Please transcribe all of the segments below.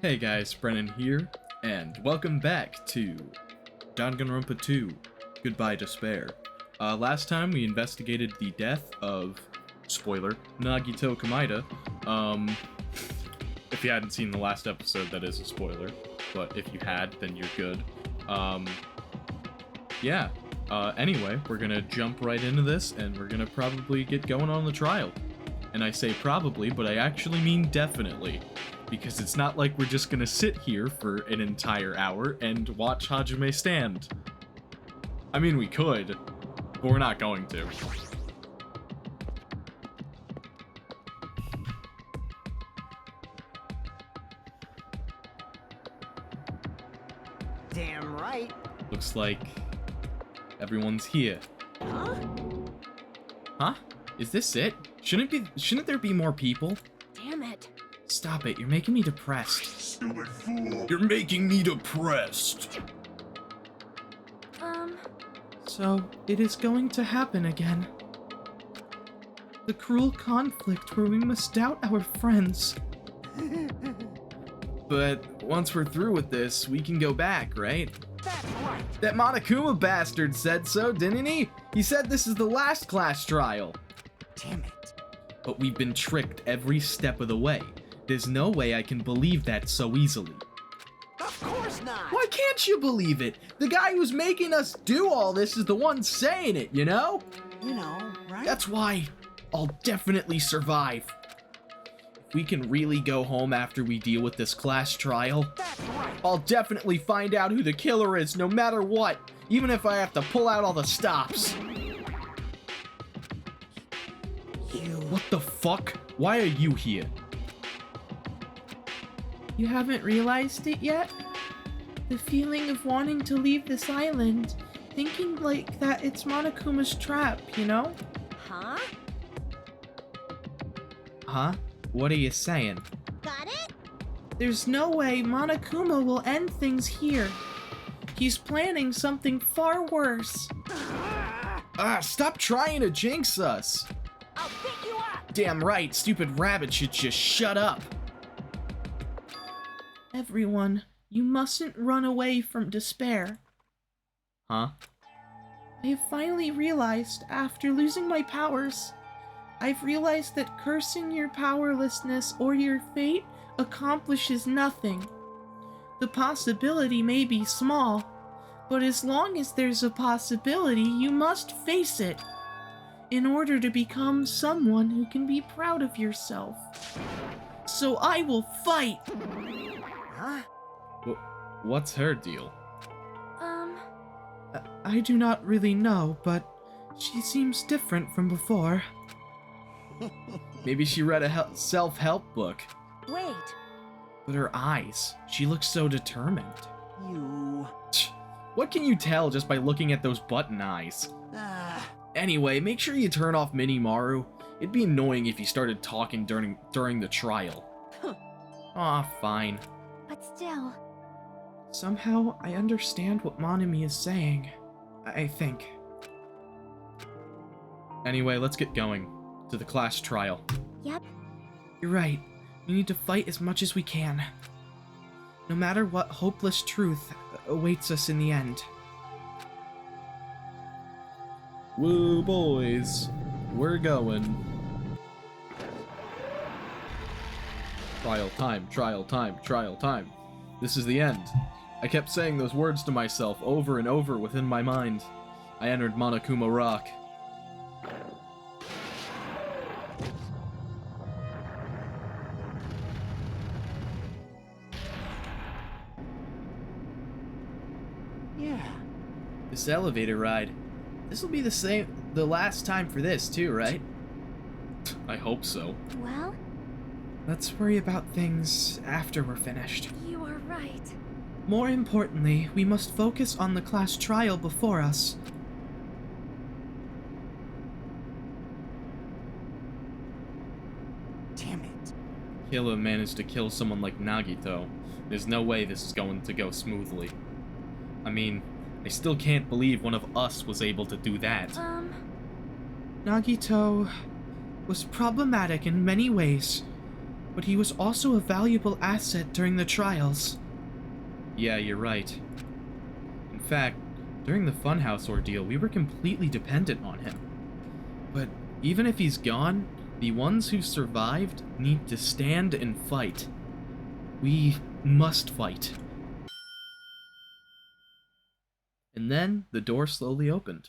Hey guys, Brennan here, and welcome back to Danganronpa 2, Goodbye Despair. Last time we investigated the death of, spoiler, Nagito Kamida. If you hadn't seen the last episode, that is a spoiler, but if you had, then you're good. Anyway, we're gonna jump right into this, and we're gonna probably get going on the trial. And I say probably, but I actually mean definitely. Because it's not like we're just gonna sit here for an entire hour and watch Hajime stand. I mean, we could, but we're not going to. Damn right. Looks like everyone's here. Huh? Huh? Is this it? Shouldn't there be more people? Damn it. Stop it, you're making me depressed. Stupid fool! You're making me depressed! So, it is going to happen again. The cruel conflict where we must doubt our friends. But once we're through with this, we can go back, right? That's right. That Monokuma bastard said so, didn't he? He said this is the last class trial. Damn it. But we've been tricked every step of the way. There's no way I can believe that so easily. Of course not. Why can't you believe it? The guy who's making us do all this is the one saying it, you know? You know, right? That's why I'll definitely survive. If we can really go home after we deal with this class trial, That's right. I'll definitely find out who the killer is no matter what, even if I have to pull out all the stops. What the fuck? Why are you here? You haven't realized it yet? The feeling of wanting to leave this island, thinking like that it's Monokuma's trap, you know? Huh? Huh? What are you saying? Got it? There's no way Monokuma will end things here. He's planning something far worse. Stop trying to jinx us! I'll pick you up! Damn right, stupid rabbit should just shut up. Everyone, you mustn't run away from despair. Huh? I have finally realized, after losing my powers, I've realized that cursing your powerlessness or your fate accomplishes nothing. The possibility may be small, but as long as there's a possibility, you must face it, in order to become someone who can be proud of yourself. So I will fight! Huh? What's her deal? I do not really know, but she seems different from before. Maybe she read a self-help book. Wait. But her eyes, she looks so determined. You. What can you tell just by looking at those button eyes? Anyway, make sure you turn off Minimaru. It'd be annoying if he started talking during the trial. Aw, fine. But still. Somehow, I understand what Monami is saying. I think. Anyway, let's get going to the class trial. Yep. You're right. We need to fight as much as we can. No matter what hopeless truth awaits us in the end. Woo, boys. We're going. Trial time, trial time, trial time. This is the end. I kept saying those words to myself over and over within my mind. I entered Monokuma Rock. Yeah. This elevator ride. This will be the last time for this too, right? I hope so. Well, Let's worry about things after we're finished. you are right. More importantly, we must focus on the class trial before us. Damn it. Killa managed to kill someone like Nagito. There's no way this is going to go smoothly. I mean, I still can't believe one of us was able to do that. Nagito was problematic in many ways, but he was also a valuable asset during the trials. Yeah, you're right. In fact, during the Funhouse ordeal, we were completely dependent on him. But even if he's gone, the ones who survived need to stand and fight. We must fight. And then the door slowly opened.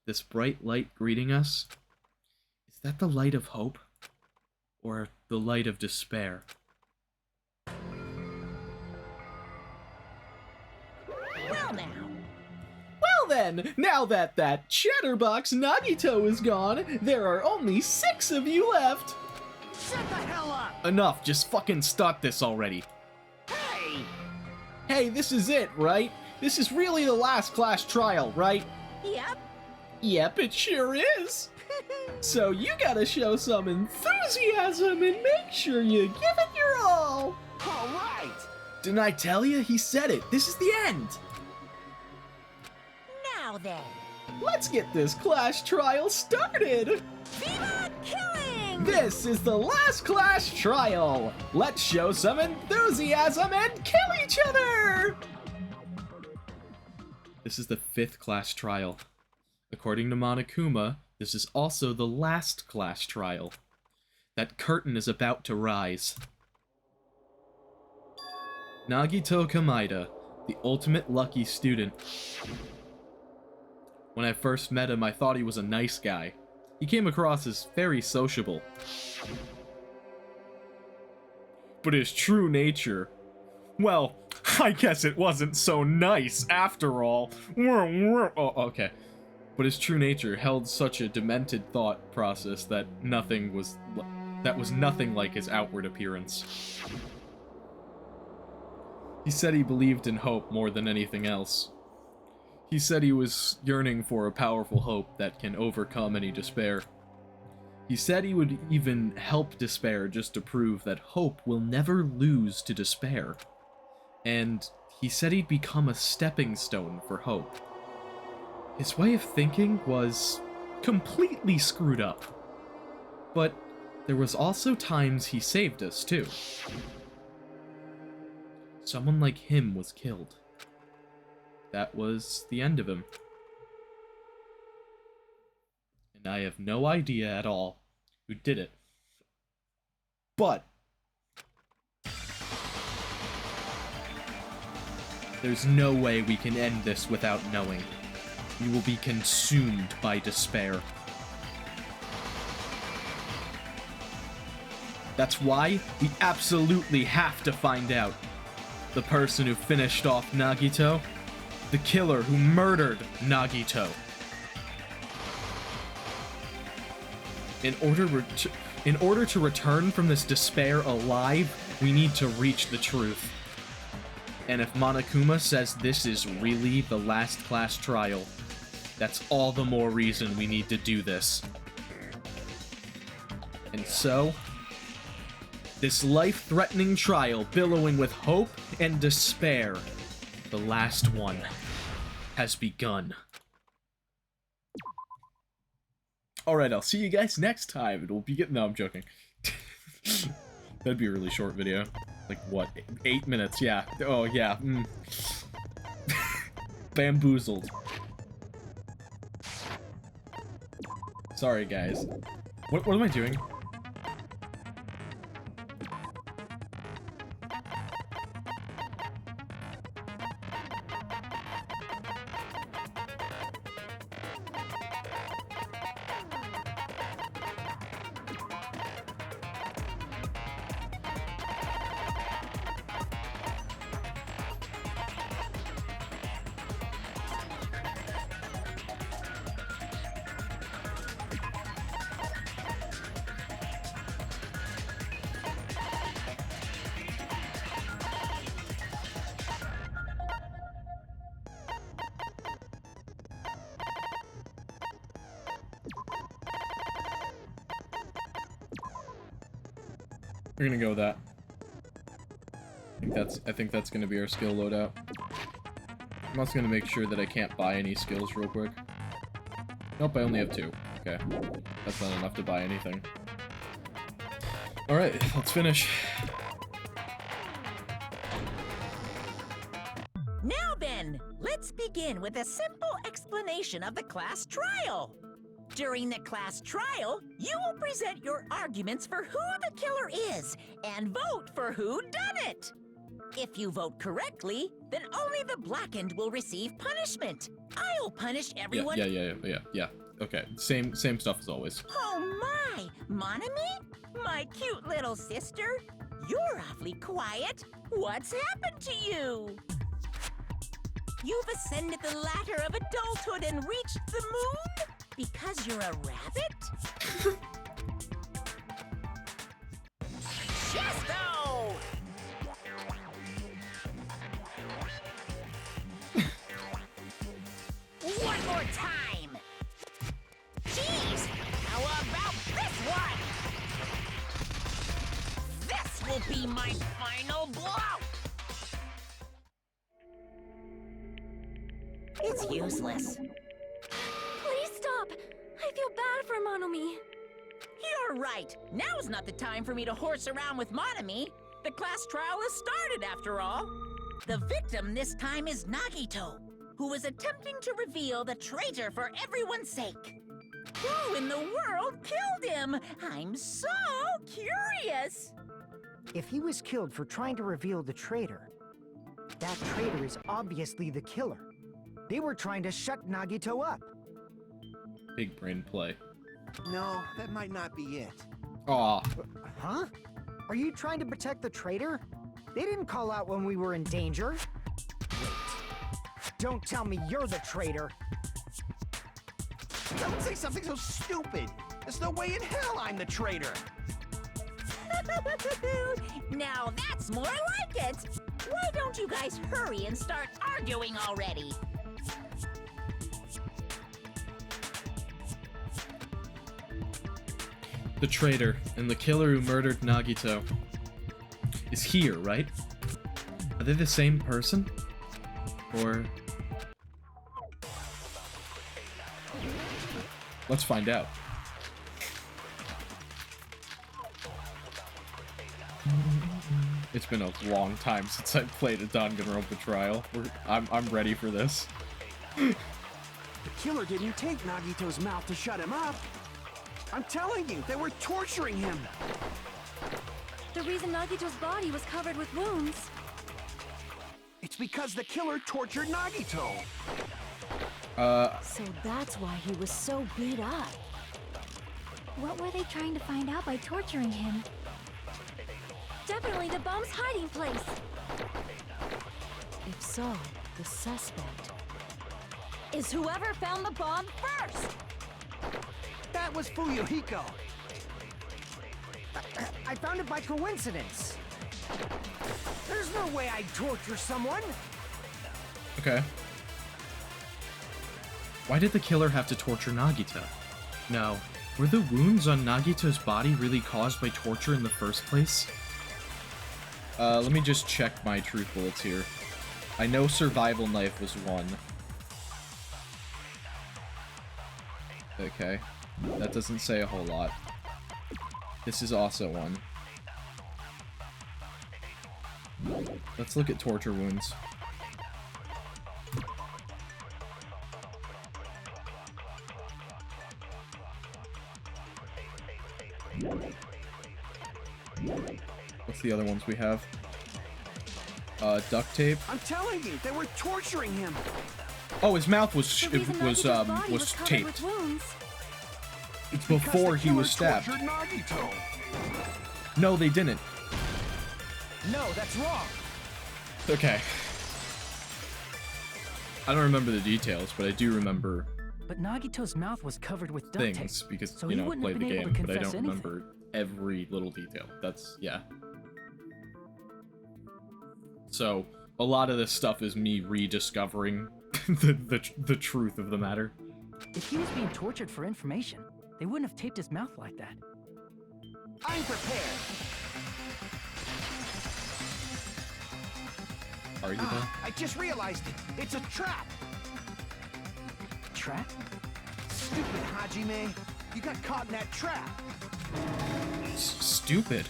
This bright light greeting us. Is that the light of hope? Or the light of despair? Well now. Well then, now that chatterbox Nagito is gone, there are only 6 of you left. Shut the hell up! Enough, just fucking start this already. Hey! Hey, this is it, right? This is really the last class trial, right? Yep. Yep, it sure is. So you gotta show some enthusiasm and make sure you give it your all. All right! Didn't I tell you? He said it. This is the end. Now then. Let's get this class trial started. Viva killing! This is the last class trial. Let's show some enthusiasm and kill each other. This is the 5th class trial. According to Monokuma, this is also the last class trial. That curtain is about to rise. Nagito Kamaida, the ultimate lucky student. When I first met him, I thought he was a nice guy. He came across as very sociable. But his true nature... well, I guess it wasn't so nice after all. Oh, okay. But his true nature held such a demented thought process that was nothing like his outward appearance. He said he believed in hope more than anything else. He said he was yearning for a powerful hope that can overcome any despair. He said he would even help despair just to prove that hope will never lose to despair. And he said he'd become a stepping stone for hope. His way of thinking was completely screwed up. But there was also times he saved us, too. Someone like him was killed. That was the end of him. And I have no idea at all who did it. But there's no way we can end this without knowing. We will be consumed by despair. That's why we absolutely have to find out. The person who finished off Nagito, the killer who murdered Nagito. In order to return from this despair alive, we need to reach the truth. And if Monokuma says this is really the last class trial, that's all the more reason we need to do this. And so, this life-threatening trial billowing with hope and despair, the last one, has begun. Alright, I'll see you guys next time. It'll be no, I'm joking. That'd be a really short video. Like, what, 8 minutes? Yeah. Oh, yeah. Bamboozled. Sorry, guys. What am I doing? We're gonna go with that. I think that's gonna be our skill loadout. I'm also gonna make sure that I can't buy any skills real quick. Nope, I only have 2. Okay. That's not enough to buy anything. Alright, let's finish. Now then, let's begin with a simple explanation of the class trial. During the class trial, you will present your arguments for who the killer is and vote for who done it. If you vote correctly, then only the blackened will receive punishment. I'll punish everyone. Yeah. Okay, same stuff as always. Oh my! Monami? My cute little sister? You're awfully quiet. What's happened to you? You've ascended the ladder of adulthood and reached the moon? Because you're a rabbit? Chesto! One more time! Jeez! How about this one? This will be my final blow! It's useless. Please stop. I feel bad for Monomi. You're right. Now's not the time for me to horse around with Monami. The class trial has started, after all. The victim this time is Nagito, who is attempting to reveal the traitor for everyone's sake. Who in the world killed him? I'm so curious. If he was killed for trying to reveal the traitor, that traitor is obviously the killer. They were trying to shut Nagito up. Big brain play. No, that might not be it. Aw. Huh? Are you trying to protect the traitor? They didn't call out when we were in danger. Wait. Don't tell me you're the traitor. Don't say something so stupid. There's no way in hell I'm the traitor. Now that's more like it. Why don't you guys hurry and start arguing already? The traitor and the killer who murdered Nagito is here, right? Are they the same person? Or... let's find out. It's been a long time since I played a Danganronpa trial. I'm ready for this. The killer didn't take Nagito's mouth to shut him up. I'm telling you, they were torturing him. The reason Nagito's body was covered with wounds. It's because the killer tortured Nagito. So that's why he was so beat up. What were they trying to find out by torturing him? Definitely the bomb's hiding place. If so, the suspect is whoever found the bomb first. That was Fuyuhiko. I found it by coincidence. There's no way I'd torture someone. Okay. Why did the killer have to torture Nagito? Now, were the wounds on Nagito's body really caused by torture in the first place? Let me just check my truth bullets here. I know survival knife was one. Okay. That doesn't say a whole lot. This is also one. Let's look at torture wounds. What's the other ones we have? Duct tape. I'm telling you, they were torturing him. Oh, his mouth was Was taped. with wounds. It's before he was stabbed. Tortured Nagito. No, they didn't. No, that's wrong. Okay. I don't remember the details, but I do remember But Nagito's mouth was covered with duct tape. things because, so you he know, wouldn't played have the been able game, to but I don't confess anything. remember every little detail. That's, yeah. So, a lot of this stuff is me rediscovering the truth of the matter. If he was being tortured for information, they wouldn't have taped his mouth like that. I'm prepared. Are you though? I just realized it. It's a trap. Trap? Stupid Hajime. You got caught in that trap. Stupid.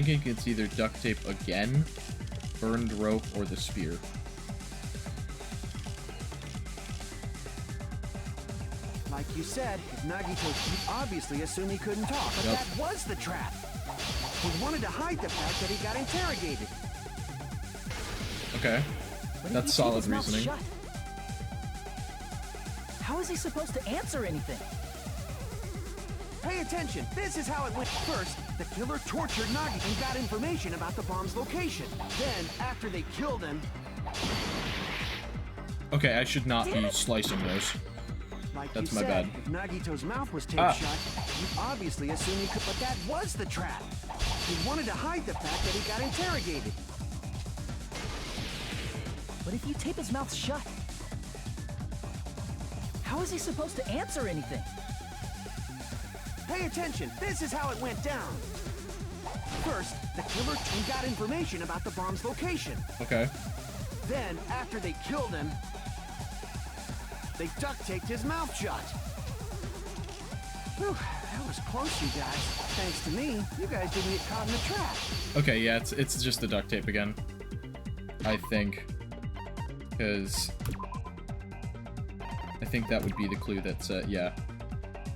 thinking it's either duct tape again, burned rope, or the spear. Like you said, if Nagito, you obviously assume he couldn't talk, but Yep. that was the trap. He wanted to hide the fact that he got interrogated. Okay. But if That's you keep solid his mouth reasoning. shut, how is he supposed to answer anything? Pay attention, this is how it went. First, the killer tortured Nagito and got information about the bomb's location. Then, after they killed him, Okay, I should not be slicing those. like That's you my said, bad. if Nagito's mouth was taped Ah. shut, you obviously assume he could, but that was the trap. He wanted to hide the fact that he got interrogated. But if you tape his mouth shut, how is he supposed to answer anything? Pay attention, this is how it went down. First, the killer got information about the bomb's location. Okay. Then, after they killed him, they duct taped his mouth shut. Whew, that was close, you guys. Thanks to me, you guys didn't get caught in the trap. Okay, yeah, it's just the duct tape again. I think. Because I think that would be the clue that's, yeah.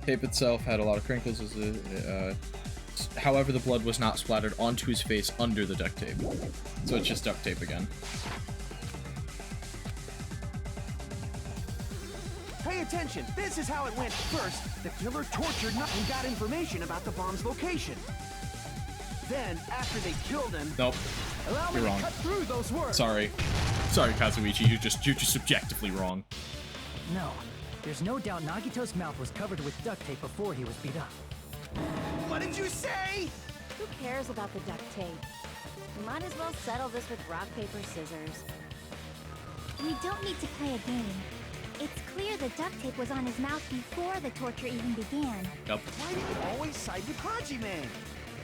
Tape itself had a lot of crinkles. However, the blood was not splattered onto his face under the duct tape. So it's just duct tape again. Pay attention, this is how it went. First, the killer tortured and got information about the bomb's location. Then, after they killed him, Nope. allow me You're to wrong. cut through those words. Sorry. Sorry, Kazuichi, you're just subjectively wrong. No. There's no doubt Nagito's mouth was covered with duct tape before he was beat up. What did you say? Who cares about the duct tape? We might as well settle this with rock, paper, scissors. We don't need to play a game. It's clear the duct tape was on his mouth before the torture even began. Yep. Why do you always side with Haji-Man?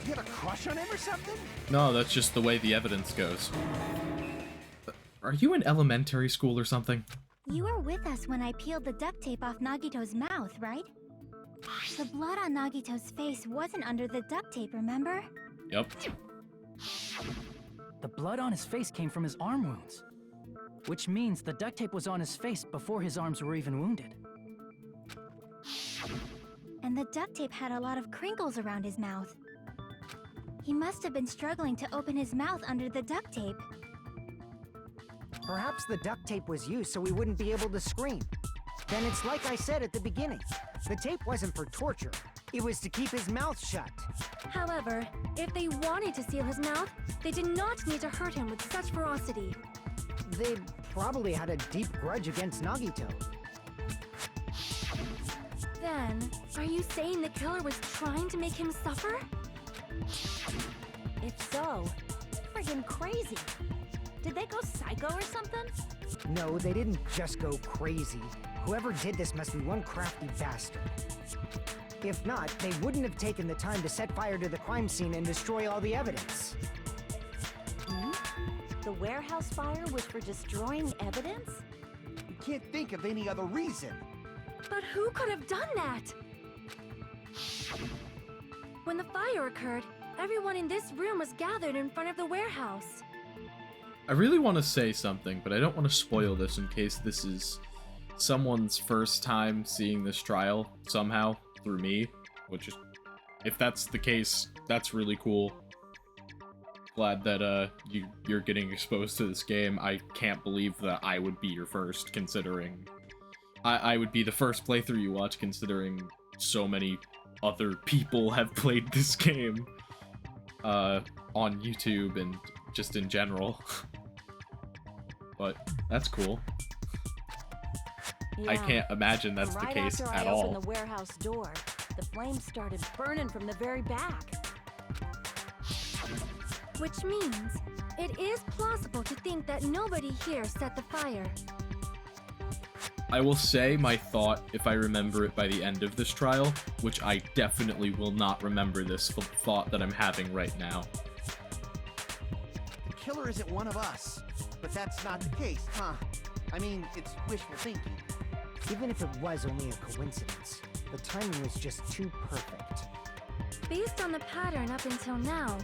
You have a crush on him or something? No, that's just the way the evidence goes. Are you in elementary school or something? You were with us when I peeled the duct tape off Nagito's mouth, right? The blood on Nagito's face wasn't under the duct tape, remember? Yep. The blood on his face came from his arm wounds, which means the duct tape was on his face before his arms were even wounded. And the duct tape had a lot of crinkles around his mouth. He must have been struggling to open his mouth under the duct tape. Perhaps the duct tape was used so we wouldn't be able to scream. Then it's like I said at the beginning. The tape wasn't for torture. It was to keep his mouth shut. However, if they wanted to seal his mouth, they did not need to hurt him with such ferocity. They probably had a deep grudge against Nagito. Then, are you saying the killer was trying to make him suffer? If so, friggin' crazy. Did they go psycho or something? No, they didn't just go crazy. Whoever did this must be one crafty bastard. If not, they wouldn't have taken the time to set fire to the crime scene and destroy all the evidence. The warehouse fire was for destroying evidence? You can't think of any other reason. But who could have done that? When the fire occurred, everyone in this room was gathered in front of the warehouse. I really want to say something, but I don't want to spoil this in case this is someone's first time seeing this trial somehow through me, which is, if that's the case, that's really cool. Glad that you're getting exposed to this game. I can't believe that I would be your first, considering I would be the first playthrough you watch, considering so many other people have played this game on YouTube and just in general. But that's cool. I can't imagine that's the case after at I all. opened the warehouse door, the flames started burning from the very back. Which means, it is plausible to think that nobody here set the fire. I will say my thought, if I remember it by the end of this trial, which I definitely will not remember this thought that I'm having right now. The killer isn't one of us. But that's not the case, huh? I mean, it's wishful thinking. Even if it was only a coincidence, the timing was just too perfect. Based on the pattern up until now,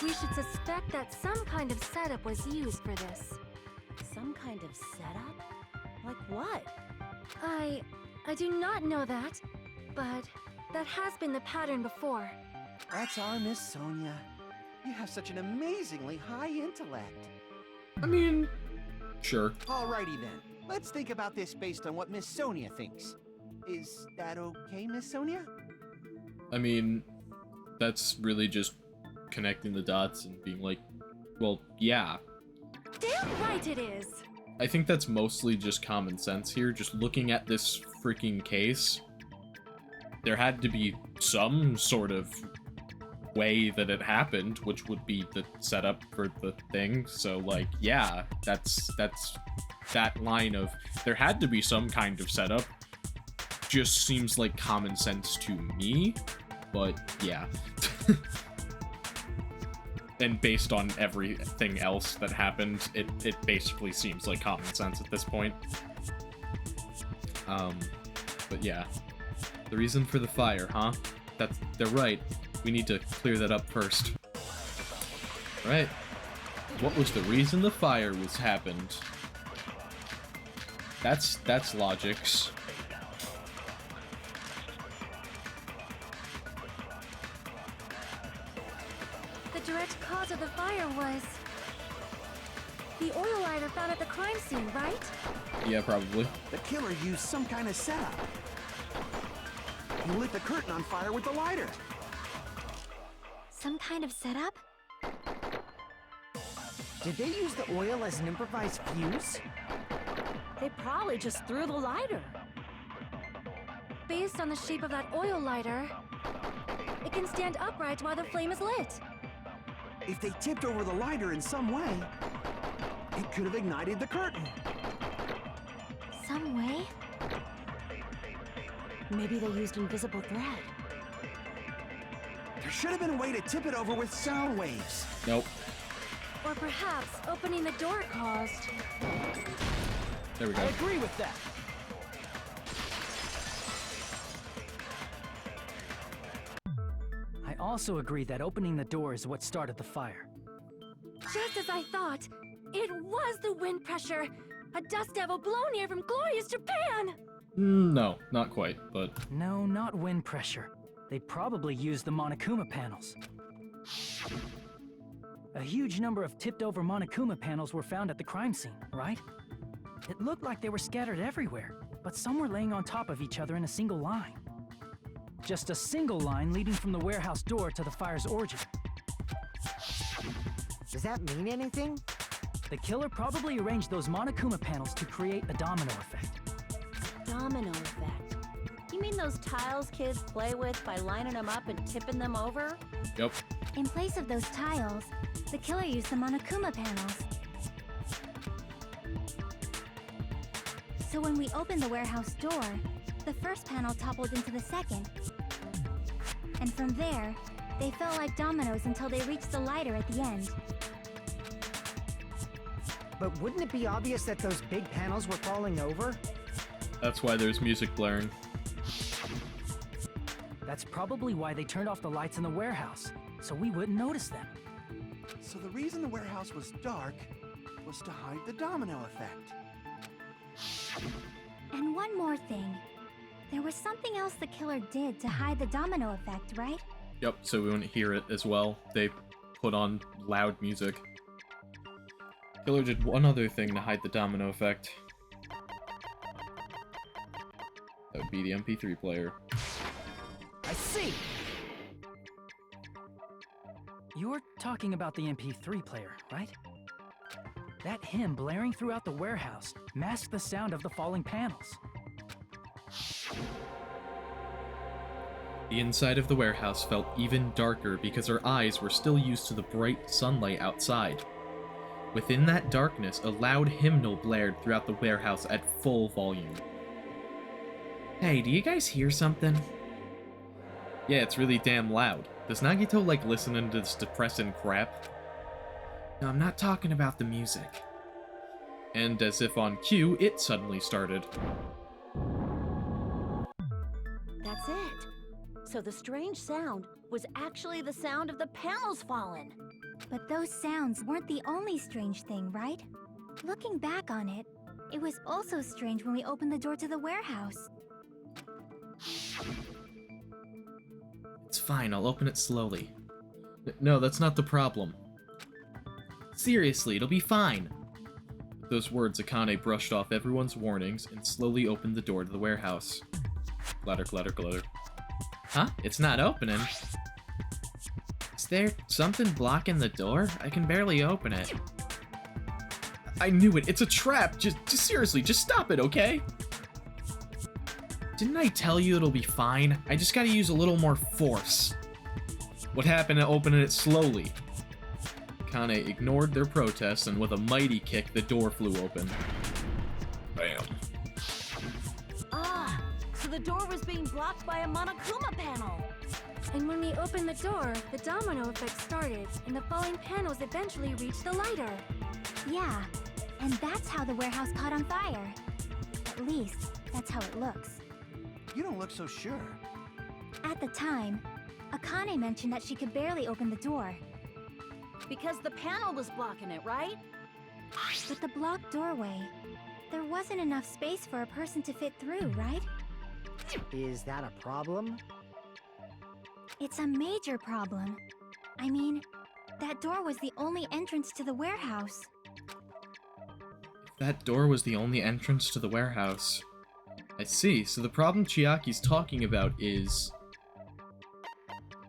We should suspect that some kind of setup was used for this. Some kind of setup? Like what? I do not know that, but that has been the pattern before. That's our Miss Sonia. You have such an amazingly high intellect. I mean, sure. Alrighty then. Let's think about this based on what Miss Sonia thinks. Is that okay, Miss Sonia? I mean, that's really just connecting the dots and being like, well, yeah. Damn right it is! I think that's mostly just common sense here. Just looking at this freaking case, there had to be some sort of way that it happened, which would be the setup for the thing. So, like, yeah, that's that line of there had to be some kind of setup. Just seems like common sense to me, but yeah. And based on everything else that happened, it basically seems like common sense at this point. But yeah. The reason for the fire, huh? They're right. We need to clear that up first. Right. What was the reason the fire was happened? That's logics. The direct cause of the fire was the oil lighter found at the crime scene, right? Yeah, probably. The killer used some kind of setup. He lit the curtain on fire with the lighter. Some kind of setup? Did they use the oil as an improvised fuse? They probably just threw the lighter. Based on the shape of that oil lighter, it can stand upright while the flame is lit. If they tipped over the lighter in some way, it could have ignited the curtain. Some way? Maybe they used invisible thread. There should have been a way to tip it over with sound waves. Nope. Or perhaps opening the door caused. There we I go. agree with that. I also agree that opening the door is what started the fire. Just as I thought, it was the wind pressure! A dust devil blown here from glorious Japan! No, not quite, but No, not wind pressure. They probably used the Monokuma panels. A huge number of tipped-over Monokuma panels were found at the crime scene, right? It looked like they were scattered everywhere, but some were laying on top of each other in a single line. Just a single line leading from the warehouse door to the fire's origin. Does that mean anything? The killer probably arranged those Monokuma panels to create a domino effect. Domino effect. You mean those tiles kids play with by lining them up and tipping them over? yep. In place of those tiles, the killer used the Monokuma panels. So when we opened the warehouse door, the first panel toppled into the second. And from there, they fell like dominoes until they reached the lighter at the end. But wouldn't it be obvious that those big panels were falling over? That's why there's music blaring. That's probably why they turned off the lights in the warehouse, so we wouldn't notice them. So the reason the warehouse was dark was to hide the domino effect. And one more thing. There was something else the killer did to hide the domino effect, right? Yep, so we wouldn't hear it as well. They put on loud music. Killer did one other thing to hide the domino effect. That would be the MP3 player. I see! You're talking about the MP3 player, right? That hymn blaring throughout the warehouse masked the sound of the falling panels. The inside of the warehouse felt even darker because our eyes were still used to the bright sunlight outside. Within that darkness, a loud hymnal blared throughout the warehouse at full volume. Hey, do you guys hear something? Yeah, it's really damn loud. Does Nagito like listening to this depressing crap? No, I'm not talking about the music. And as if on cue, it suddenly started. That's it. So the strange sound was actually the sound of the panels falling. But those sounds weren't the only strange thing, right? Looking back on it, it was also strange when we opened the door to the warehouse. It's fine, I'll open it slowly. No, that's not the problem. Seriously, it'll be fine. With those words, Akane brushed off everyone's warnings and slowly opened the door to the warehouse. Clatter, clatter, clatter. Huh? It's not opening. Is there something blocking the door? I can barely open it. I knew it. It's a trap. Just seriously, just stop it, okay? Didn't I tell you it'll be fine? I just gotta use a little more force. What happened to opening it slowly? Akane ignored their protests, and with a mighty kick, the door flew open. Bam. Ah, so the door was being blocked by a Monokuma panel. And when we opened the door, the domino effect started, and the falling panels eventually reached the lighter. Yeah, and that's how the warehouse caught on fire. At least, that's how it looks. You don't look so sure. At the time, Akane mentioned that she could barely open the door. Because the panel was blocking it, right? With the blocked doorway, there wasn't enough space for a person to fit through, right? Is that a problem? It's a major problem. I mean, that door was the only entrance to the warehouse. That door was the only entrance to the warehouse. I see, so the problem Chiaki's talking about is...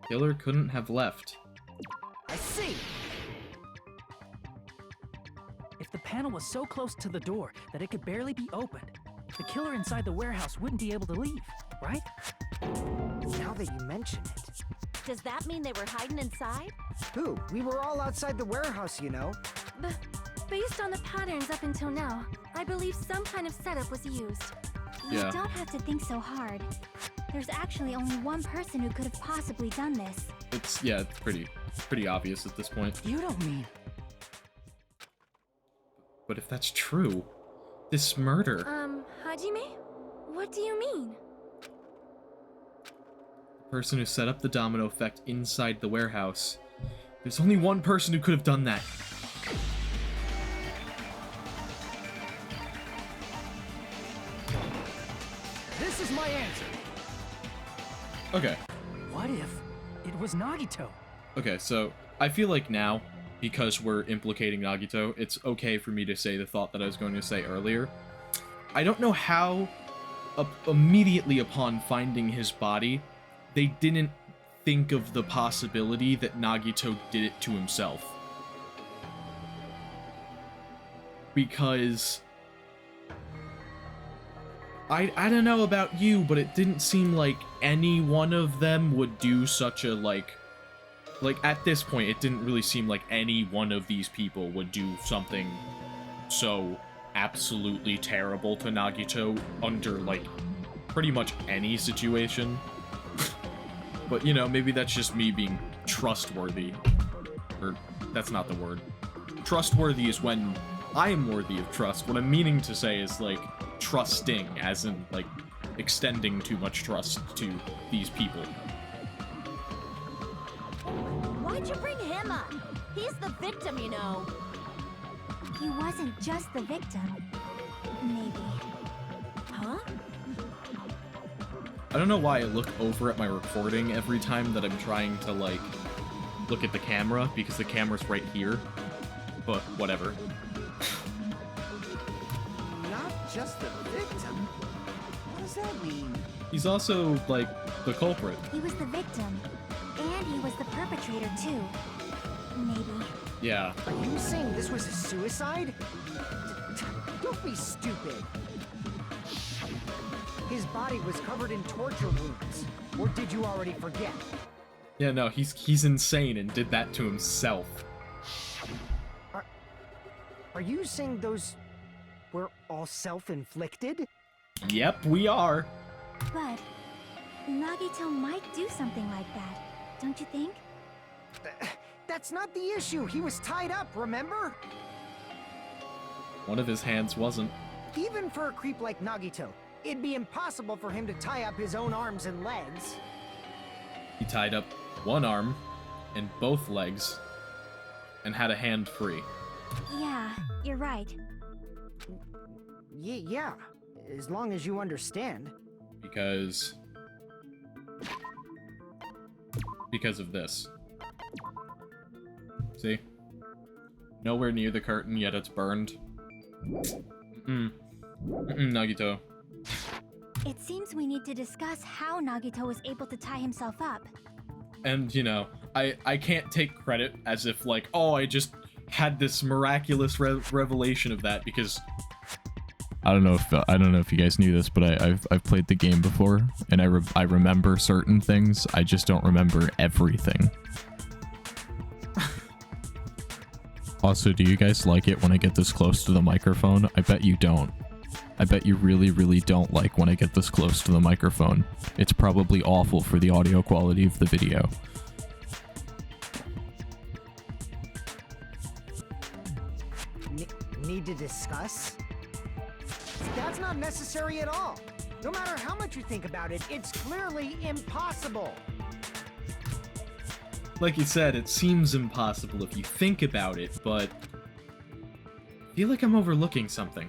Killer couldn't have left. I see! If the panel was so close to the door that it could barely be opened, the killer inside the warehouse wouldn't be able to leave, right? Now that you mention it. Does that mean they were hiding inside? Who? We were all outside the warehouse, you know. Based on the patterns up until now, I believe some kind of setup was used. Yeah. You don't have to think so hard. There's actually only one person who could have possibly done this. It's pretty obvious at this point. You don't mean... But if that's true, this murder... Hajime? What do you mean? The person who set up the domino effect inside the warehouse. There's only one person who could have done that. This is my answer! Okay. What if it was Nagito? Okay, so I feel like now, because we're implicating Nagito, it's okay for me to say the thought that I was going to say earlier. I don't know how, immediately upon finding his body, they didn't think of the possibility that Nagito did it to himself. Because... I don't know about you, but it didn't seem like any one of them would do such a, like, at this point, it didn't really seem like any one of these people would do something so absolutely terrible to Nagito under, like, pretty much any situation. But, you know, maybe that's just me being trustworthy. Or, that's not the word. Trustworthy is when I am worthy of trust. What I'm meaning to say is, like, trusting, as in, like, extending too much trust to these people. Why'd you bring him up? He's the victim, you know. He wasn't just the victim. Maybe. Huh? I don't know why I look over at my recording every time that I'm trying to, like, look at the camera, because the camera's right here. But, whatever. Not just the victim? What does that mean? He's also, like, the culprit. He was the victim. And he was the perpetrator, too. Maybe. Yeah. Are you saying this was a suicide? Don't be stupid. His body was covered in torture wounds. Or did you already forget? Yeah, no, he's insane and did that to himself. Are you saying those were all self-inflicted? Yep, we are. But Nagito might do something like that, don't you think? That's not the issue. He was tied up, remember? One of his hands wasn't. Even for a creep like Nagito, it'd be impossible for him to tie up his own arms and legs. He tied up one arm and both legs. and had a hand free. Yeah, you're right. Yeah, as long as you understand. Because of this. See? Nowhere near the curtain, yet it's burned. Nagito. It seems we need to discuss how Nagito was able to tie himself up. And, you know, I can't take credit as if, like, oh, I just had this miraculous revelation of that, because I don't know if you guys knew this, but I've played the game before, and I remember certain things. I just don't remember everything. Also, do you guys like it when I get this close to the microphone? I bet you don't. I bet you really, really don't like when I get this close to the microphone. It's probably awful for the audio quality of the video. Need to discuss? That's not necessary at all. No matter how much you think about it, it's clearly impossible. Like you said, it seems impossible if you think about it, but I feel like I'm overlooking something.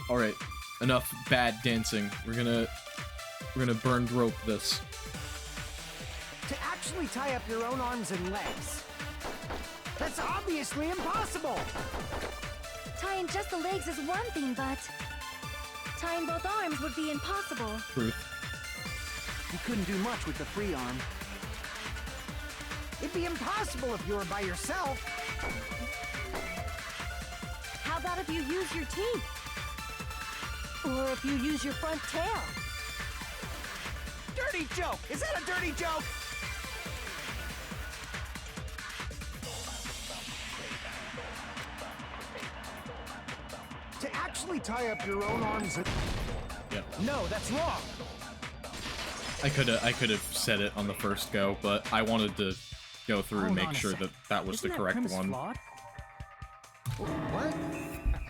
Alright, enough bad dancing. We're gonna burned rope this. To actually tie up your own arms and legs. That's obviously impossible! Tying just the legs is one thing, but tying both arms would be impossible. Truth. You couldn't do much with the free arm. It'd be impossible if you were by yourself. How about if you use your teeth? Or if you use your front tail? Dirty joke! Is that a dirty joke? To actually tie up your own arms and... Yep. No, that's wrong! I could have said it on the first go, but I wanted to go through and make sure that that was Isn't the that correct premise one. flawed? What?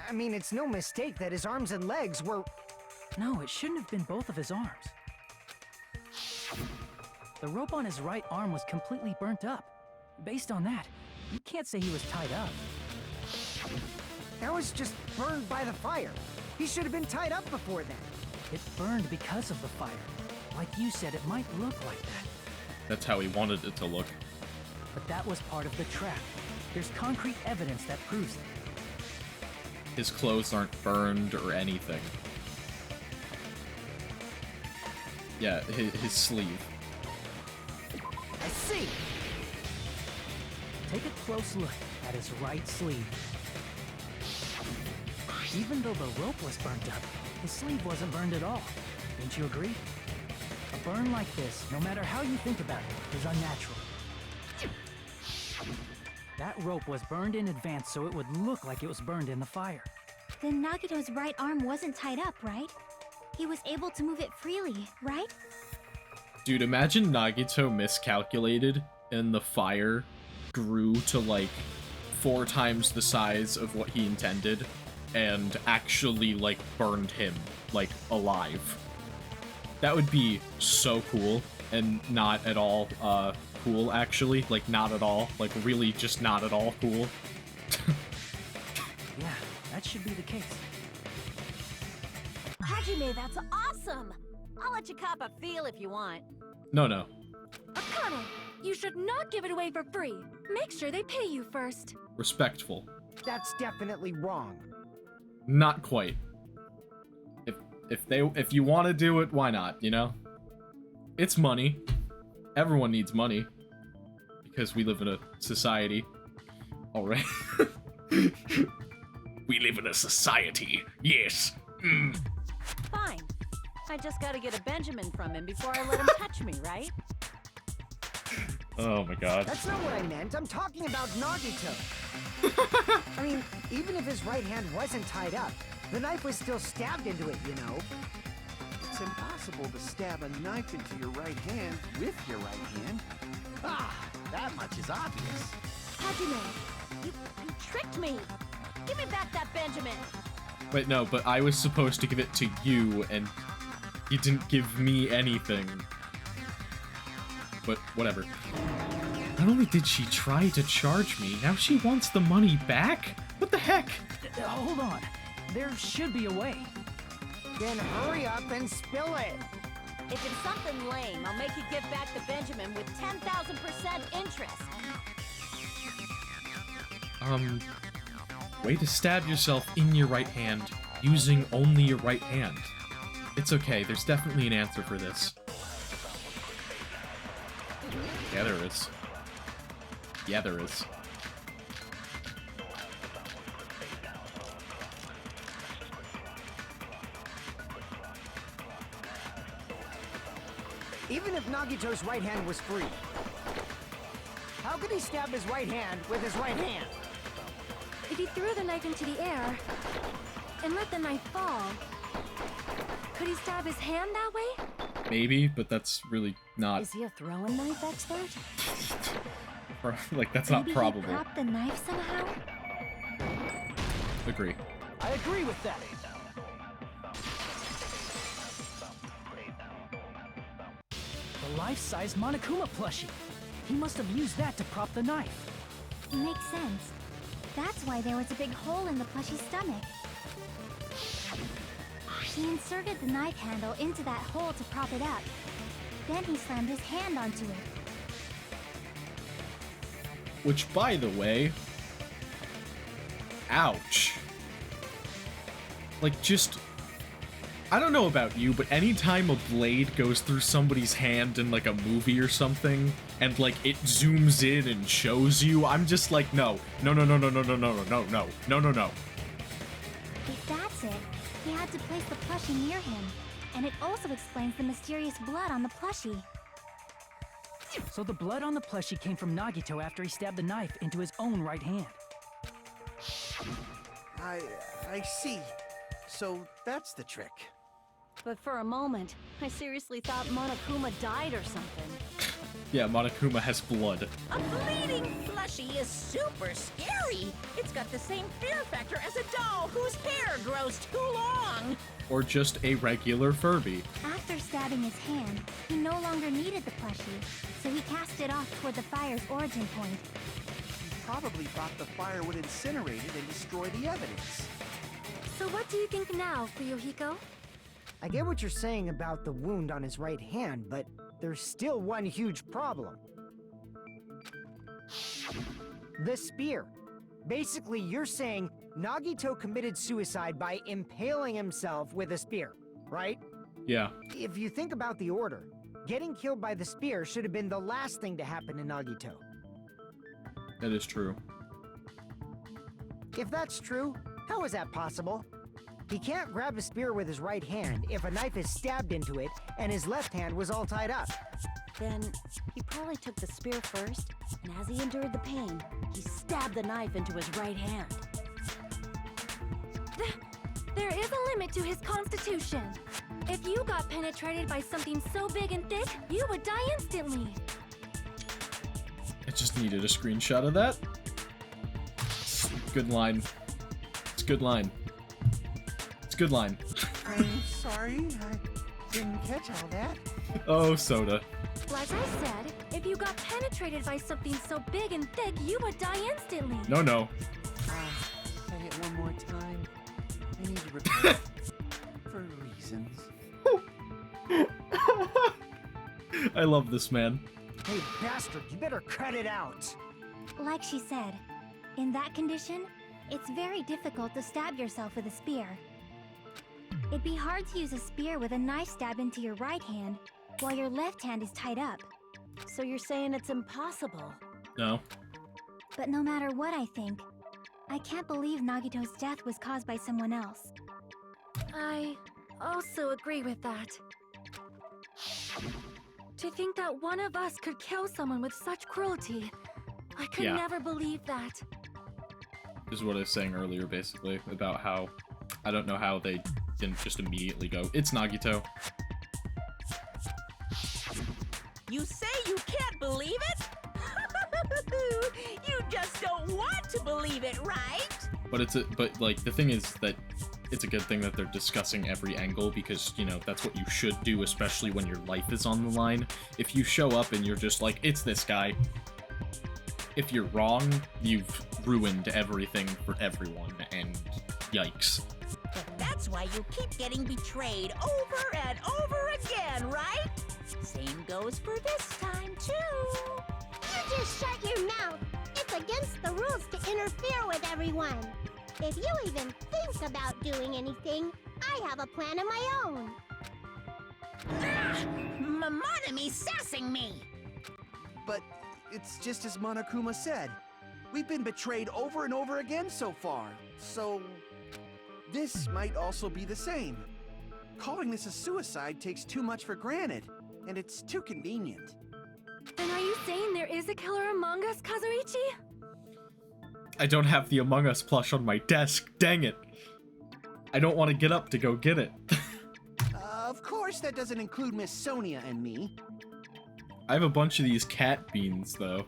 I mean, it's no mistake that his arms and legs were... No, it shouldn't have been both of his arms. The rope on his right arm was completely burnt up. Based on that, you can't say he was tied up. That was just burned by the fire. He should have been tied up before then. It burned because of the fire. Like you said, it might look like that. That's how he wanted it to look. But that was part of the trap. There's concrete evidence that proves it. His clothes aren't burned or anything. Yeah, his sleeve. I see! Take a close look at his right sleeve. Even though the rope was burnt up, his sleeve wasn't burned at all. Don't you agree? A burn like this, no matter how you think about it, is unnatural. That rope was burned in advance so it would look like it was burned in the fire. Then Nagito's right arm wasn't tied up, right? He was able to move it freely, right? Dude, imagine Nagito miscalculated and the fire grew to like 4 times the size of what he intended and actually like burned him like alive. That would be so cool and not at all cool actually, like not at all, like really just not at all cool. Yeah, that should be the case. Hajime, that's awesome! I'll let you cop a feel if you want. No. Akane, you should not give it away for free. Make sure they pay you first. Respectful. That's definitely wrong. Not quite. If you want to do it, why not, you know? It's money. Everyone needs money. Because we live in a society. Alright. We live in a society. Yes. Fine. I just gotta get a Benjamin from him before I let him touch me, right? Oh my god. That's not what I meant. I'm talking about Nagito. I mean, even if his right hand wasn't tied up, the knife was still stabbed into it, you know? It's impossible to stab a knife into your right hand with your right hand. Ah, that much is obvious. Hajime, you tricked me! Give me back that Benjamin! Wait, no, but I was supposed to give it to you, and You didn't give me anything. But whatever. Not only did she try to charge me, now she wants the money back? What the heck? Hold on. There should be a way. Then hurry up and spill it. If it's something lame, I'll make you give back the Benjamin with 10,000% interest. Way to stab yourself in your right hand, using only your right hand. It's okay, there's definitely an answer for this. Yeah, there is. Yeah, there is. Even if Nagito's right hand was free, how could he stab his right hand with his right hand? If he threw the knife into the air and let the knife fall, could he stab his hand that way? Maybe, but that's really not... Is he a throwing knife expert? like, that's not Maybe probable. he propped the knife somehow? Agree. I agree with that. The life-size Monokuma plushie. He must have used that to prop the knife. Makes sense. That's why there was a big hole in the plushie's stomach. He inserted the knife handle into that hole to prop it up. Then he slammed his hand onto it. Which, by the way... Ouch. Like, just... I don't know about you, but anytime a blade goes through somebody's hand in, like, a movie or something, and, like, it zooms in and shows you, I'm just like, no. No, no, no, no, no, no, no, no, no, no, no, no, no. If that's it, he had to place the plushie near him. And it also explains the mysterious blood on the plushie. So the blood on the plushie came from Nagito after he stabbed the knife into his own right hand. I see. So that's the trick. But for a moment, I seriously thought Monokuma died or something. Yeah, Monokuma has blood. A bleeding plushie is super scary. It's got the same fear factor as a doll whose hair grows too long. Or just a regular Furby. After stabbing his hand, he no longer needed the plushie, so he cast it off toward the fire's origin point. Probably thought the fire would incinerate it and destroy the evidence. So what do you think now, Fuyuhiko? I get what you're saying about the wound on his right hand, but there's still one huge problem. The spear. Basically, you're saying Nagito committed suicide by impaling himself with a spear, right? Yeah. If you think about the order, getting killed by the spear should have been the last thing to happen to Nagito. That is true. If that's true, how is that possible? He can't grab a spear with his right hand if a knife is stabbed into it and his left hand was all tied up. Then he probably took the spear first, and as he endured the pain, he stabbed the knife into his right hand. There is a limit to his constitution. If you got penetrated by something so big and thick, you would die instantly. I just needed a screenshot of that. Good line. It's a good line. It's a good line. I'm sorry, I didn't catch all that. Oh, Soda. Like I said, if you got penetrated by something so big and thick, you would die instantly. No, no. Say it one more time. I need to repeat for reasons. I love this man. Hey, bastard, you better cut it out. Like she said, in that condition, it's very difficult to stab yourself with a spear. It'd be hard to use a spear with a knife stab into your right hand while your left hand is tied up. So you're saying it's impossible? No. But no matter what I think, I can't believe Nagito's death was caused by someone else. I also agree with that. To think that one of us could kill someone with such cruelty, I could Yeah. never believe that. This is what I was saying earlier, basically, about how I don't know how they didn't just immediately go, it's Nagito. You say you can't believe it? You just don't want to believe it, right? But but like the thing is that it's a good thing that they're discussing every angle because, you know, that's what you should do, especially when your life is on the line. If you show up and you're just like, it's this guy, if you're wrong, you've ruined everything for everyone, and yikes. That's why you keep getting betrayed over and over again, right? Same goes for this time, too. You just shut your mouth. It's against the rules to interfere with everyone. If you even think about doing anything, I have a plan of my own. Monome's sassing me! But it's just as Monokuma said. We've been betrayed over and over again so far, so this might also be the same. Calling this a suicide takes too much for granted, and it's too convenient. Then are you saying there is a killer among us, Kazuichi? I don't have the Among Us plush on my desk, dang it. I don't want to get up to go get it. Of course, that doesn't include Miss Sonia and me. I have a bunch of these cat beans, though.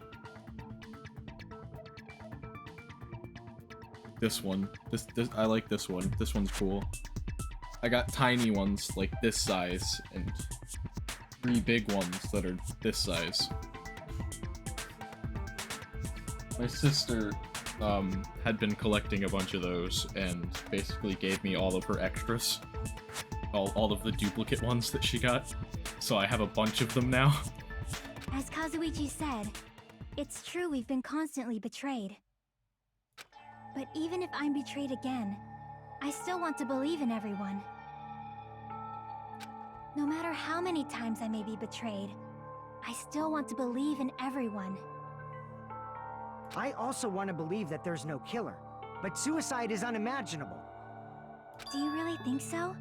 This one. This I like this one. This one's cool. I got tiny ones like this size and 3 big ones that are this size. My sister had been collecting a bunch of those and basically gave me all of her extras. All of the duplicate ones that she got. So I have a bunch of them now. As Kazuichi said, it's true we've been constantly betrayed. But even if I'm betrayed again, I still want to believe in everyone. No matter how many times I may be betrayed, I still want to believe in everyone. I also want to believe that there's no killer, but suicide is unimaginable. Do you really think so?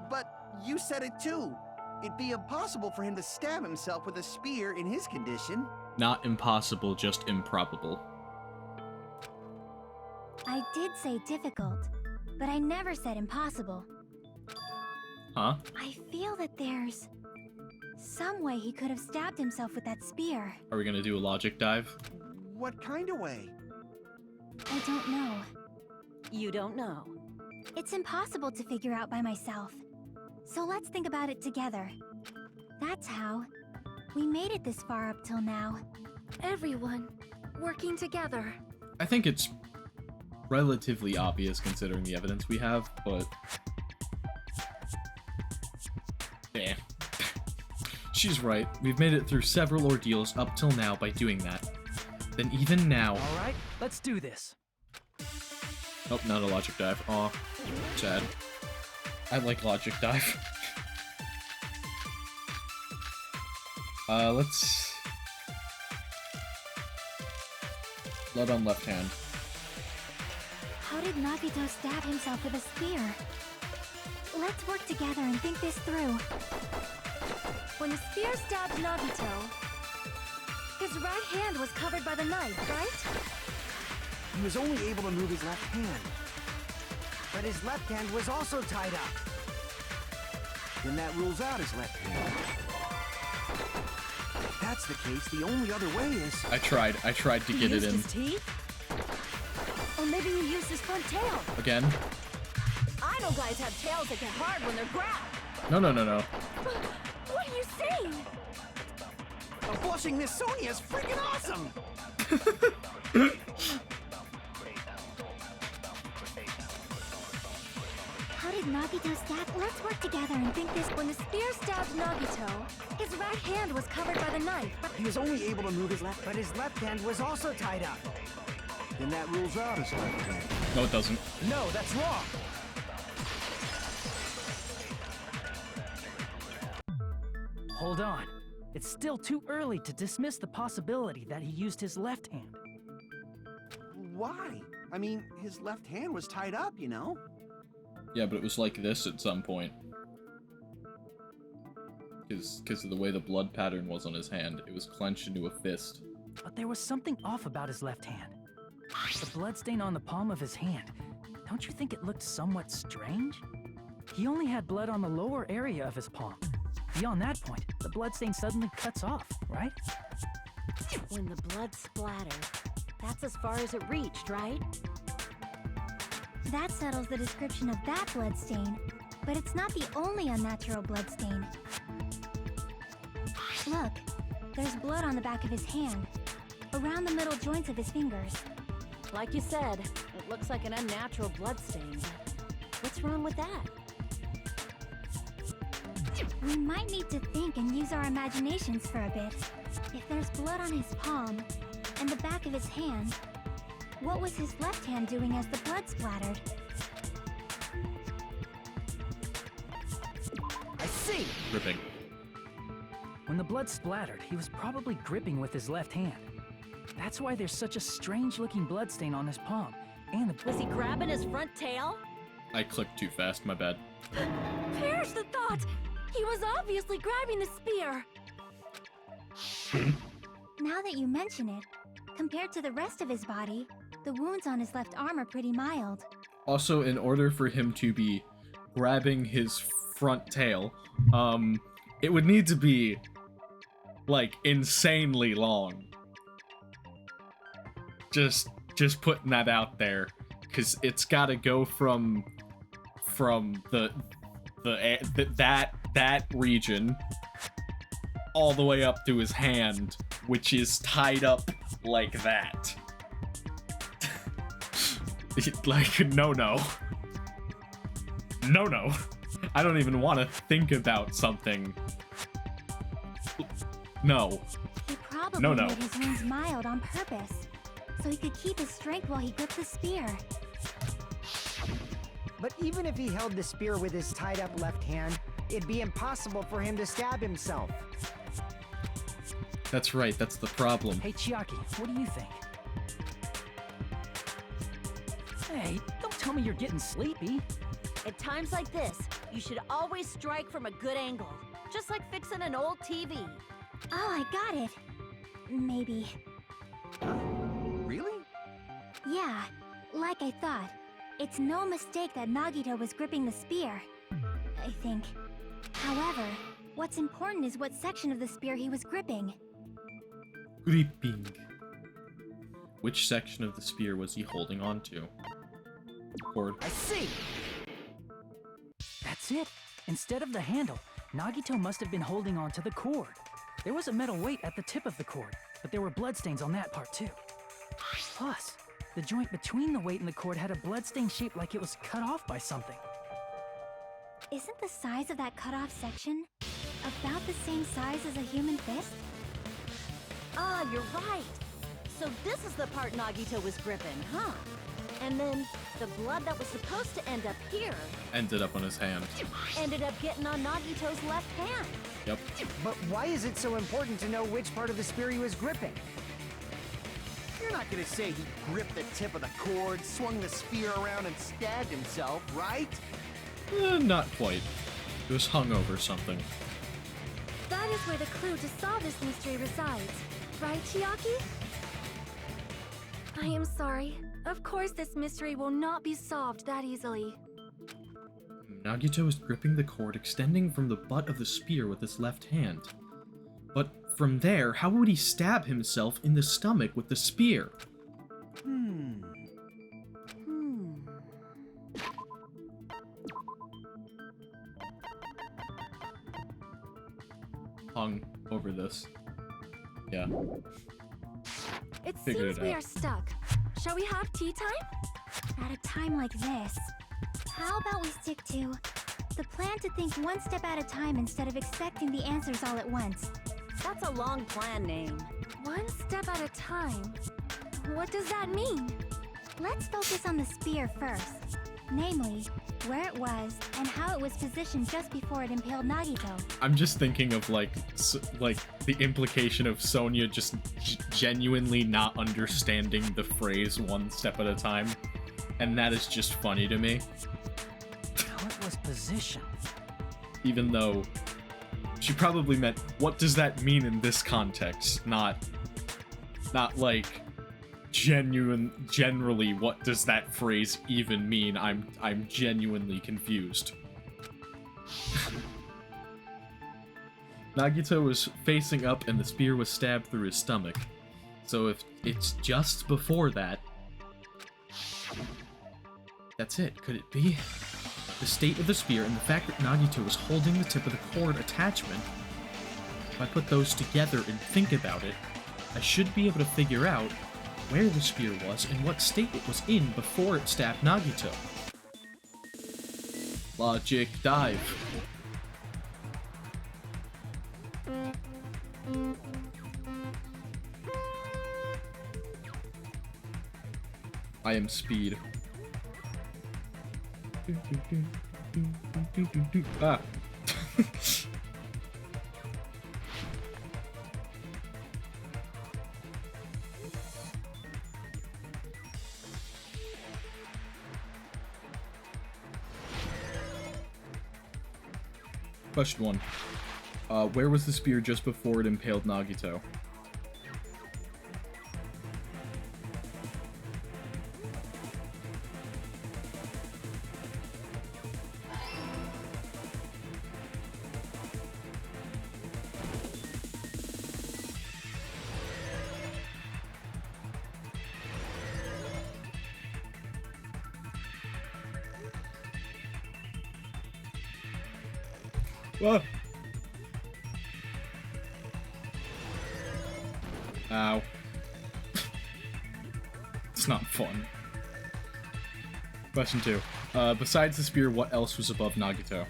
But you said it too. It'd be impossible for him to stab himself with a spear in his condition. Not impossible, just improbable. I did say difficult, but I never said impossible. Huh? I feel that there's some way he could have stabbed himself with that spear. Are we gonna do a logic dive? What kind of way? I don't know. You don't know. It's impossible to figure out by myself. So let's think about it together. That's how we made it this far up till now. Everyone working together. I think it's relatively obvious considering the evidence we have, but... eh. She's right. We've made it through several ordeals up till now by doing that. Then even now... Alright, let's do this. Oh, not a logic dive. Aw, sad. I like logic dive. Let's... blood on left hand. How did Nagito stab himself with a spear? Let's work together and think this through. When the spear stabbed Nagito, his right hand was covered by the knife, right? He was only able to move his left hand. But his left hand was also tied up. Then that rules out his left hand. If that's the case, the only other way is... I tried to get it in. His teeth? Or maybe he used his front tail. Again? I know guys have tails that get hard when they're grabbed. No. What are you saying? A blushing Miss Sonia is freaking awesome! How did Nagito stab? Let's work together and think this. When the spear stabbed Nagito, his right hand was covered by the knife. He was only able to move his left... But his left hand was also tied up. Then that rules out his left hand. No, it doesn't. No, that's wrong. Hold on. It's still too early to dismiss the possibility that he used his left hand. Why? I mean, his left hand was tied up, you know? Yeah, but it was like this at some point. Because of the way the blood pattern was on his hand. It was clenched into a fist. But there was something off about his left hand. The bloodstain on the palm of his hand. Don't you think it looked somewhat strange? He only had blood on the lower area of his palm. Beyond that point, the bloodstain suddenly cuts off, right? When the blood splattered, that's as far as it reached, right? That settles the description of that bloodstain, but it's not the only unnatural bloodstain. Look, there's blood on the back of his hand, around the middle joints of his fingers. Like you said, it looks like an unnatural bloodstain. What's wrong with that? We might need to think and use our imaginations for a bit. If there's blood on his palm and the back of his hand, what was his left hand doing as the blood splattered? I see! Gripping. When the blood splattered, he was probably gripping with his left hand. That's why there's such a strange-looking bloodstain on his palm, and the... Was he grabbing his front tail? I clicked too fast, my bad. Perish the thought! He was obviously grabbing the spear! Now that you mention it, compared to the rest of his body, the wounds on his left arm are pretty mild. Also, in order for him to be grabbing his front tail, it would need to be, like, insanely long. Just putting that out there, because it's got to go from that region all the way up to his hand, which is tied up like that. Like, no. I don't even want to think about something. No. He probably No. made his wounds mild on purpose, so he could keep his strength while he gripped the spear. But even if he held the spear with his tied-up left hand, it'd be impossible for him to stab himself. That's right, that's the problem. Hey, Chiaki, what do you think? Hey, don't tell me you're getting sleepy. At times like this, you should always strike from a good angle. Just like fixing an old TV. Oh, I got it. Maybe. Really? Yeah, like I thought. It's no mistake that Nagito was gripping the spear, I think. However, what's important is what section of the spear he was gripping. Gripping. Which section of the spear was he holding on to? Cord. I see! That's it. Instead of the handle, Nagito must have been holding on to the cord. There was a metal weight at the tip of the cord, but there were bloodstains on that part too. Plus, the joint between the weight and the cord had a bloodstain shaped like it was cut off by something. Isn't the size of that cut-off section about the same size as a human fist? Ah, you're right. So this is the part Nagito was gripping, huh? And then the blood that was supposed to end up here Ended up on his hand. ended up getting on Nagito's left hand. Yep. But why is it so important to know which part of the spear he was gripping? You're not gonna say he gripped the tip of the cord, swung the spear around, and stabbed himself, right? Not quite. It was hung over something. That is where the clue to solve this mystery resides. Right, Chiaki? I am sorry. Of course this mystery will not be solved that easily. Nagito was gripping the cord extending from the butt of the spear with his left hand. But from there, how would he stab himself in the stomach with the spear? Hung over this. Yeah. It Figured seems it we out. are stuck. Shall we have tea time? At a time like this, how about we stick to the plan to think one step at a time instead of expecting the answers all at once? That's a long plan name. One step at a time? What does that mean? Let's focus on the spear first. Namely, where it was and how it was positioned just before it impaled Nagito. I'm just thinking of like the implication of Sonya just genuinely not understanding the phrase one step at a time, and that is just funny to me. How it was positioned. Even though she probably meant, what does that mean in this context? Not like generally, what does that phrase even mean? I'm genuinely confused. Nagito was facing up and the spear was stabbed through his stomach. So if it's just before that, That's it. Could it be? The state of the spear and the fact that Nagito was holding the tip of the cord attachment. If I put those together and think about it, I should be able to figure out where the spear was and what state it was in before it stabbed Nagito. Logic dive. I am speed. Ah. Question 1. Where was the spear just before it impaled Nagito? Ah. Ow. It's not fun. Question 2. Besides the spear, what else was above Nagito?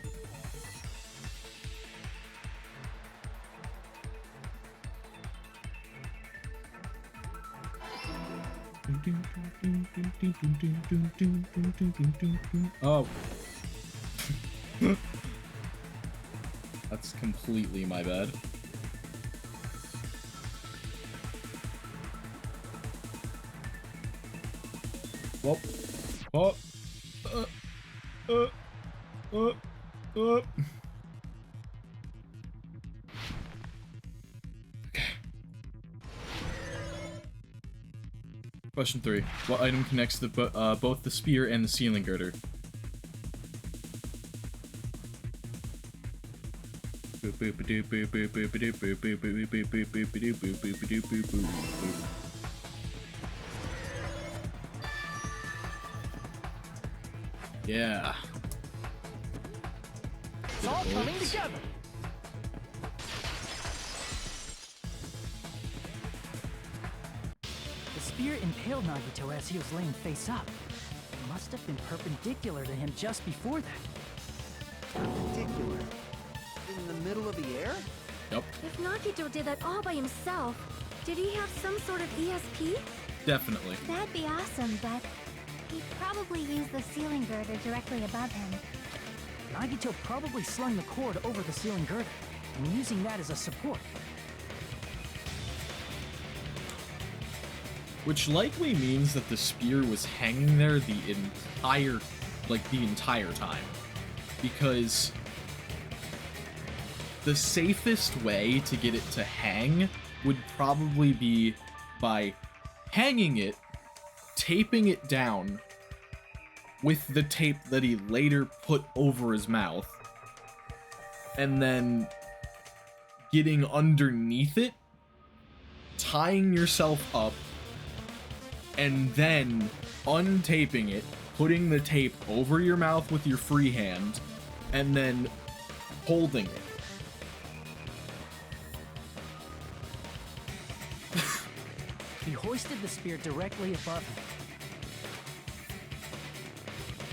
Oh. That's completely my bad. Whoop. Oh. Okay. Question 3. What item connects both the spear and the ceiling girder? Yeah. It's all coming together. The spear impaled Nagito as he was laying face up. It must have been perpendicular to him just before that. Perpendicular? In the middle of the air? Yep. If Nagito did that all by himself, did he have some sort of ESP? Definitely. That'd be awesome, but he probably used the ceiling girder directly above him. Nagito probably slung the cord over the ceiling girder and using that as a support. Which likely means that the spear was hanging there the entire time. Because the safest way to get it to hang would probably be by hanging it, taping it down with the tape that he later put over his mouth, and then getting underneath it, tying yourself up, and then untaping it, putting the tape over your mouth with your free hand, and then holding it. He hoisted the spear directly above him.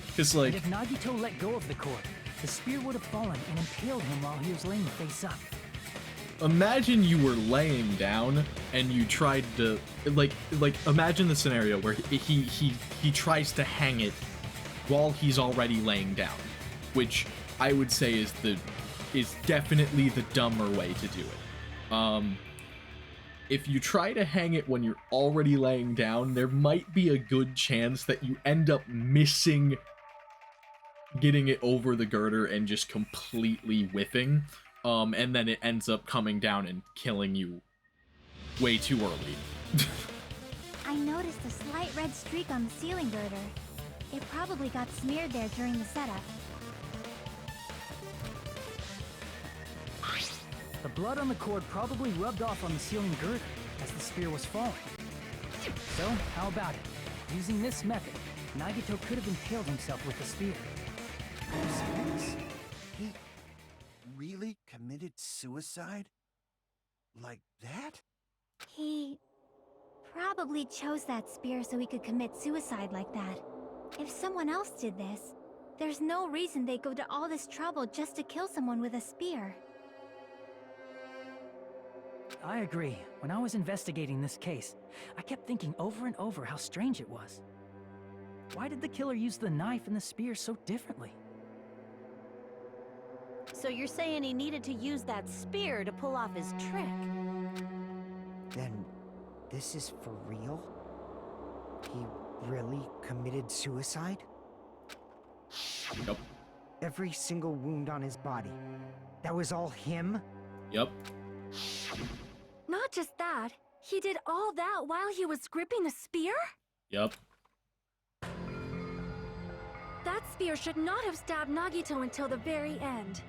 Because, like, And if Nagito let go of the cord, the spear would have fallen and impaled him while he was laying face up. imagine you were laying down and you tried to, like imagine the scenario where he tries to hang it while he's already laying down, which I would say is definitely the dumber way to do it. If you try to hang it when you're already laying down, there might be a good chance that you end up missing getting it over the girder and just completely whiffing, and then it ends up coming down and killing you way too early. I noticed a slight red streak on the ceiling girder. It probably got smeared there during the setup. The blood on the cord probably rubbed off on the ceiling girder as the spear was falling. So, how about it? Using this method, Nagito could have impaled himself with the spear. Serious? He really committed suicide? Like that? He probably chose that spear so he could commit suicide like that. If someone else did this, there's no reason they'd go to all this trouble just to kill someone with a spear. I agree. When I was investigating this case, I kept thinking over and over how strange it was. Why did the killer use the knife and the spear so differently? So you're saying he needed to use that spear to pull off his trick? Then, this is for real? He really committed suicide? Yep. Every single wound on his body. That was all him? Yep. Not just that, he did all that while he was gripping the spear? Yep. That spear should not have stabbed Nagito until the very end.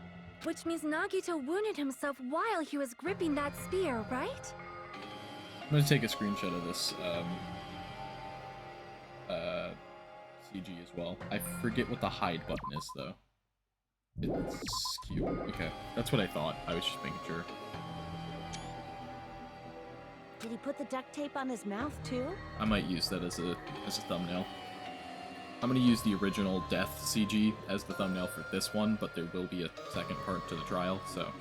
Which means Nagito wounded himself while he was gripping that spear, right? I'm gonna take a screenshot of this CG as well. I forget what the hide button is though. It's cute. Okay, that's what I thought. I was just making sure. Did he put the duct tape on his mouth too? I might use that as a thumbnail. I'm gonna use the original death CG as the thumbnail for this one, but there will be a second part to the trial, so.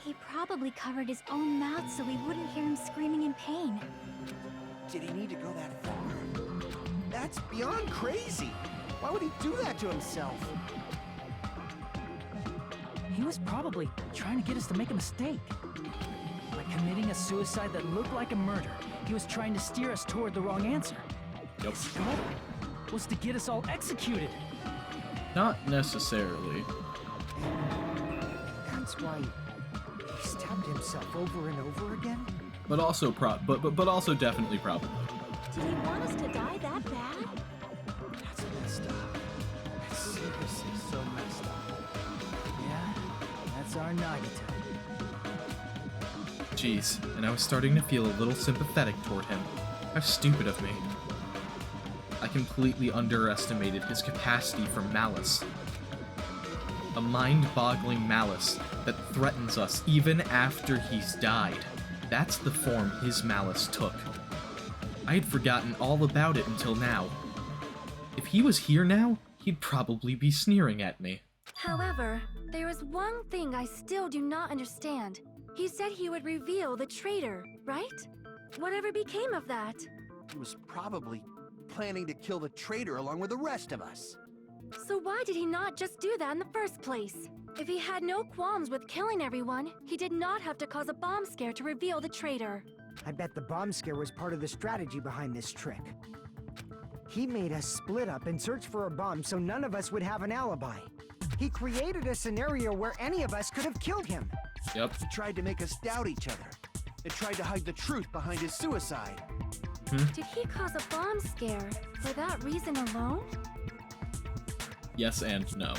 He probably covered his own mouth so we wouldn't hear him screaming in pain. Did he need to go that far? That's beyond crazy! Why would he do that to himself? He was probably trying to get us to make a mistake. By committing a suicide that looked like a murder, he was trying to steer us toward the wrong answer. Yep. His goal was to get us all executed. Not necessarily. That's why he stabbed himself over and over again? But also but also definitely probably. Did he want us to die that bad? That's messed up. That's seriously so messed up. Yeah, that's our Nagito. Jeez, and I was starting to feel a little sympathetic toward him. How stupid of me. I completely underestimated his capacity for malice. A mind-boggling malice that threatens us even after he's died. That's the form his malice took. I had forgotten all about it until now. If he was here now, he'd probably be sneering at me. However, there is one thing I still do not understand. He said he would reveal the traitor, right? Whatever became of that? He was probably planning to kill the traitor along with the rest of us. So why did he not just do that in the first place? If he had no qualms with killing everyone, he did not have to cause a bomb scare to reveal the traitor. I bet the bomb scare was part of the strategy behind this trick. He made us split up and search for a bomb so none of us would have an alibi. He created a scenario where any of us could have killed him. Yep. He tried to make us doubt each other. It tried to hide the truth behind his suicide. Did he cause a bomb scare for that reason alone? Yes and no.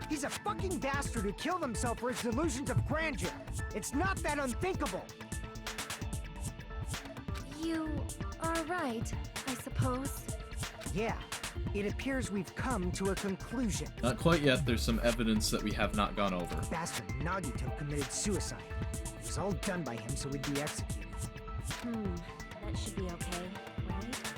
He's a fucking bastard who killed himself for his delusions of grandeur. It's not that unthinkable. You are right, I suppose. Yeah, it appears we've come to a conclusion. Not quite yet, there's some evidence that we have not gone over. Bastard Nagito committed suicide. It was all done by him so he'd be executed. That should be okay, right?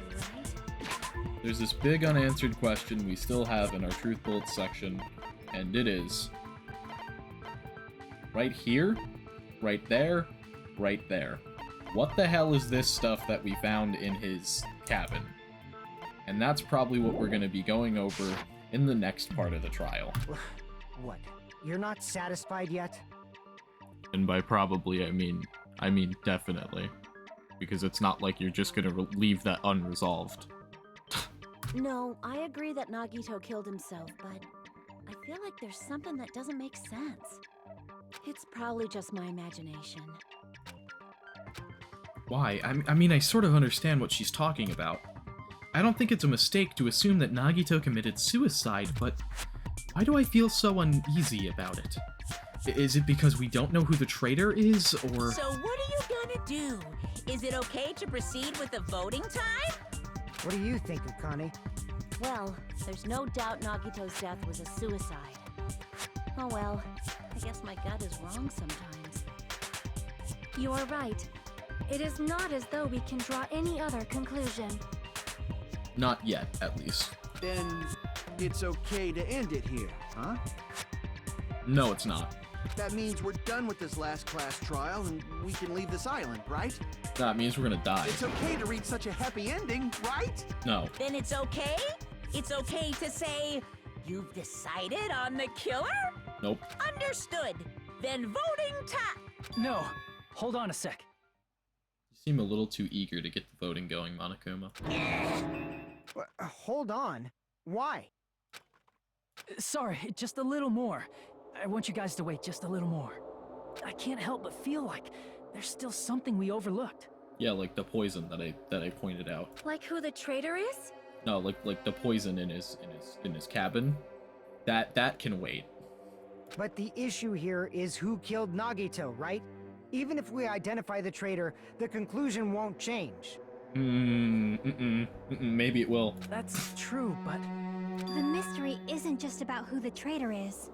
Right? There's this big unanswered question we still have in our Truth Bullets section, and it is... right here, right there, right there. What the hell is this stuff that we found in his cabin? And that's probably what we're going to be going over in the next part of the trial. What? You're not satisfied yet? And by probably, I mean definitely. Because it's not like you're just going to leave that unresolved. No, I agree that Nagito killed himself, but I feel like there's something that doesn't make sense. It's probably just my imagination. Why? I mean, I sort of understand what she's talking about. I don't think it's a mistake to assume that Nagito committed suicide, but why do I feel so uneasy about it? Is it because we don't know who the traitor is, or... So what are you gonna do? Is it okay to proceed with the voting time? What do you think, Akane? Well, there's no doubt Nagito's death was a suicide. Oh well, I guess my gut is wrong sometimes. You are right. It is not as though we can draw any other conclusion. Not yet, at least. Then it's okay to end it here, huh? No, it's not. That means we're done with this last class trial and we can leave this island, right? That means we're gonna die. It's okay to reach such a happy ending, right? No. Then it's okay? It's okay to say, you've decided on the killer? Nope. Understood. Then voting time. No, hold on a sec. You seem a little too eager to get the voting going, Monokuma. Hold on. Why? Sorry, just a little more. I want you guys to wait just a little more. I can't help but feel like there's still something we overlooked. Yeah, like the poison that I pointed out. Like who the traitor is? No, like the poison in his cabin. That can wait. But the issue here is who killed Nagito, right? Even if we identify the traitor, the conclusion won't change. Maybe it will. That's true, but... The mystery isn't just about who the traitor is.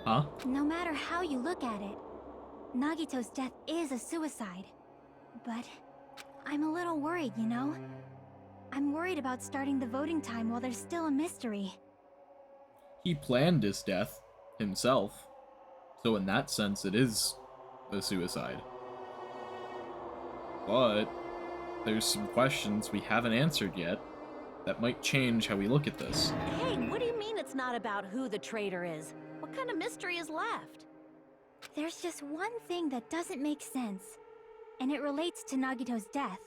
Huh? No matter how you look at it, Nagito's death is a suicide. But I'm a little worried, you know? I'm worried about starting the voting time while there's still a mystery. He planned his death himself. So in that sense, it is a suicide. But there's some questions we haven't answered yet that might change how we look at this. Hey, what do you mean it's not about who the traitor is? What kind of mystery is left? There's just one thing that doesn't make sense, and it relates to Nagito's death.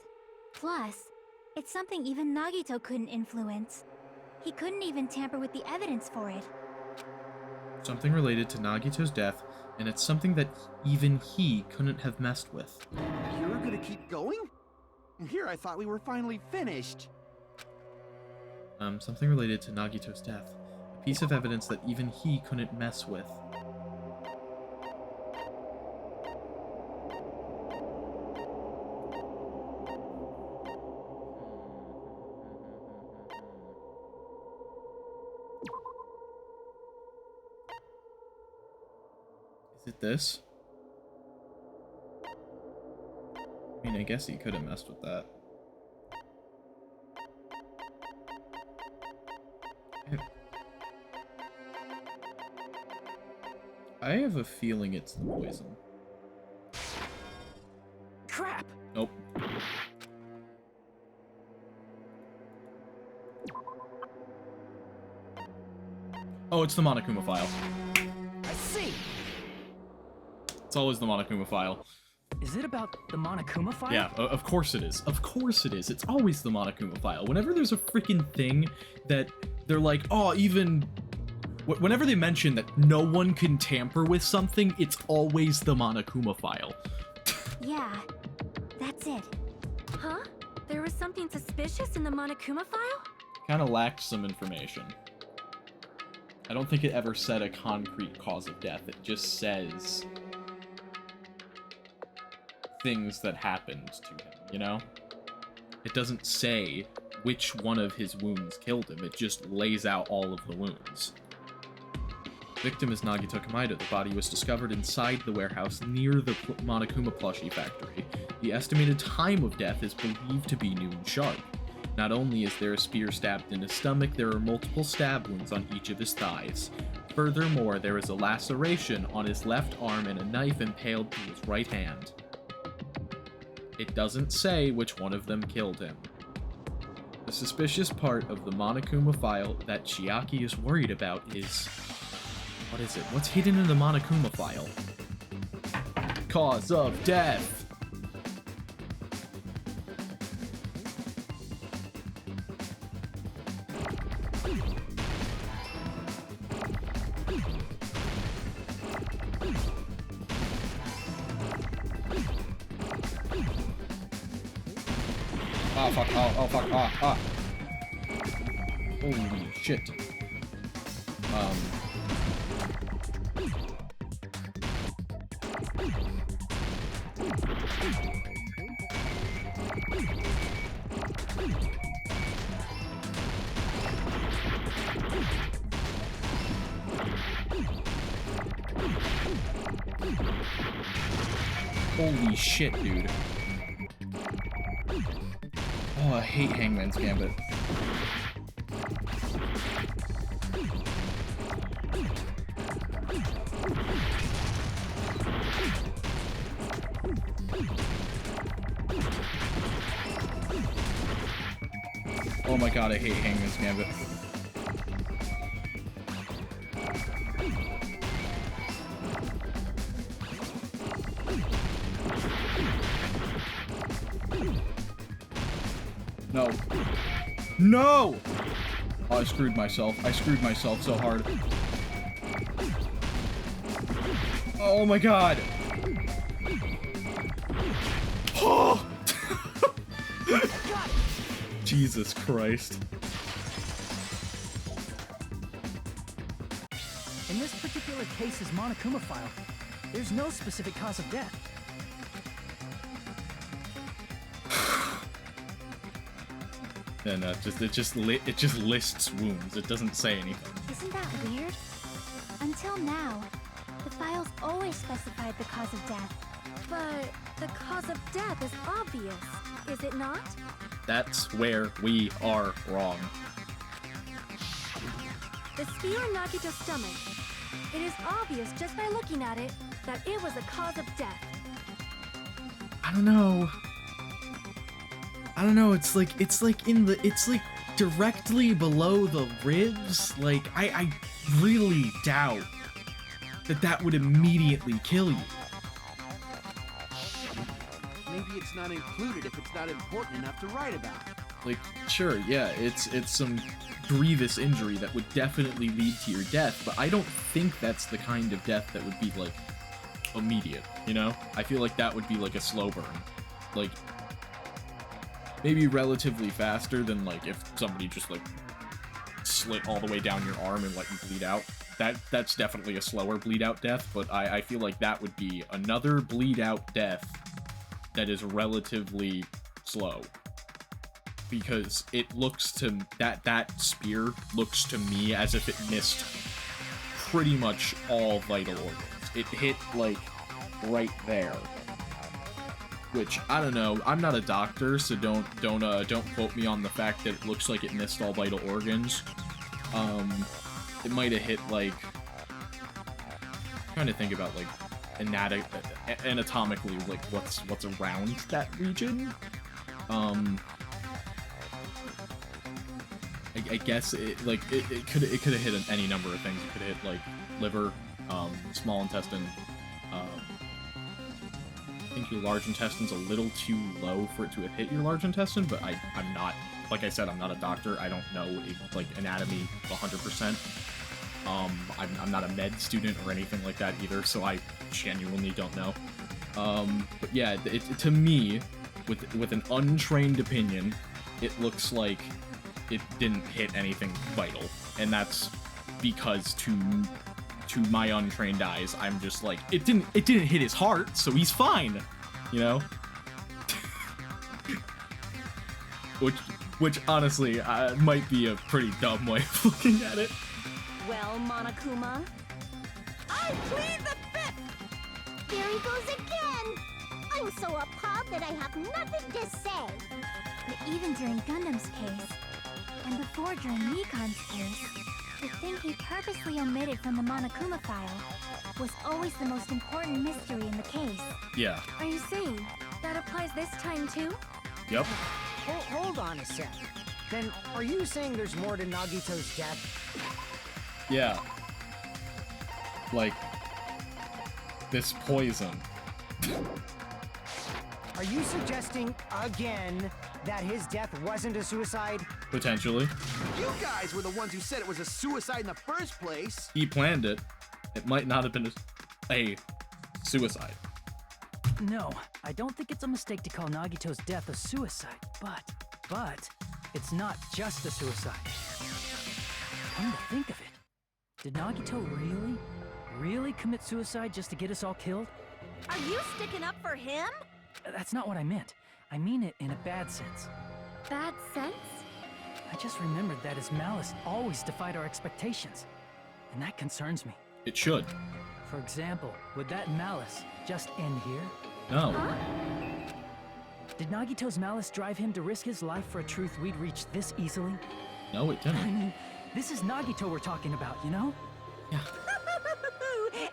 Plus, it's something even Nagito couldn't influence. He couldn't even tamper with the evidence for it. Something related to Nagito's death, and it's something that even he couldn't have messed with. You're gonna keep going? Here I thought we were finally finished. Something related to Nagito's death. A piece of evidence that even he couldn't mess with. Is it this? I mean, I guess he could have messed with that. I have a feeling it's the poison. Crap! Nope. Oh, it's the Monokuma file. I see! It's always the Monokuma file. Is it about the Monokuma file? Yeah, of course it is. Of course it is. It's always the Monokuma file. Whenever there's a freaking thing that they're like, oh, even... Whenever they mention that no one can tamper with something, it's always the Monokuma file. Yeah, that's it. Huh? There was something suspicious in the Monokuma file? Kinda lacks some information. I don't think it ever said a concrete cause of death. It just says things that happened to him, you know? It doesn't say which one of his wounds killed him. It just lays out all of the wounds. Victim is Nagito Kamaido. The body was discovered inside the warehouse near the Monokuma plushie factory. The estimated time of death is believed to be noon sharp. Not only is there a spear stabbed in his stomach, there are multiple stab wounds on each of his thighs. Furthermore, there is a laceration on his left arm and a knife impaled through his right hand. It doesn't say which one of them killed him. The suspicious part of the Monokuma file that Chiaki is worried about is... What is it? What's hidden in the Monokuma file? Cause of death! Oh fuck, oh fuck, ah. Holy shit. Holy shit, dude. Oh, I hate Hangman's Gambit. Oh my god, I hate Hangman's Gambit. No. No! Oh, I screwed myself. I screwed myself so hard. Oh my god. Oh! Jesus Christ. In this particular case's Monokuma file, there's no specific cause of death. And it just lists wounds. It doesn't say anything. Isn't that weird? Until now, the files always specified the cause of death. But the cause of death is obvious, is it not? That's where we are wrong. The spear in Nagito's stomach. It is obvious just by looking at it that it was a cause of death. I don't know. It's like directly below the ribs. Like, I really doubt that would immediately kill you. Maybe it's not included if it's not important enough to write about. Like, sure, yeah, it's some grievous injury that would definitely lead to your death, but I don't think that's the kind of death that would be, like, immediate, you know? I feel like that would be, like, a slow burn. Like, maybe relatively faster than, like, if somebody just, like, slit all the way down your arm and let you bleed out. That's definitely a slower bleed-out death, but I feel like that would be another bleed-out death that is relatively slow. Because it looks to... That spear looks to me as if it missed pretty much all vital organs. It hit, like, right there. Which, I don't know, I'm not a doctor, so don't quote me on the fact that it looks like it missed all vital organs. It might have hit, like... I'm trying to think about, like, anatomically, like, what's around that region. I guess it could have hit any number of things. It could have hit, like, liver, small intestine. I think your large intestine's a little too low for it to have hit your large intestine, but I'm not, like I said, I'm not a doctor. I don't know, like, anatomy 100%. I'm not a med student or anything like that either, so I genuinely don't know. But yeah, to me, with an untrained opinion, it looks like it didn't hit anything vital, and that's because to my untrained eyes, I'm just like, it didn't hit his heart, so he's fine, you know? which honestly might be a pretty dumb way of looking at it. Well, Monokuma, I plead the fifth! There he goes again! I'm so appalled that I have nothing to say. But even during Gundam's case, and before during Nikon's case, the thing he purposely omitted from the Monokuma file was always the most important mystery in the case. Yeah. Are you saying that applies this time too? Yep. Hold on a sec. Then, are you saying there's more to Nagito's death? Yeah. Like, this poison. Are you suggesting, again, that his death wasn't a suicide? Potentially. You guys were the ones who said it was a suicide in the first place. He planned it. It might not have been a suicide. No, I don't think it's a mistake to call Nagito's death a suicide, but it's not just a suicide. Come to think of it, did Nagito really commit suicide just to get us all killed? are you sticking up for him? That's not what I meant. I mean it in a bad sense. Bad sense? I just remembered that his malice always defied our expectations, and that concerns me. It should. For example, would that malice just end here? No. Did Nagito's malice drive him to risk his life for a truth we'd reach this easily? No, it I didn't. mean, this is Nagito we're talking about, you know? Yeah.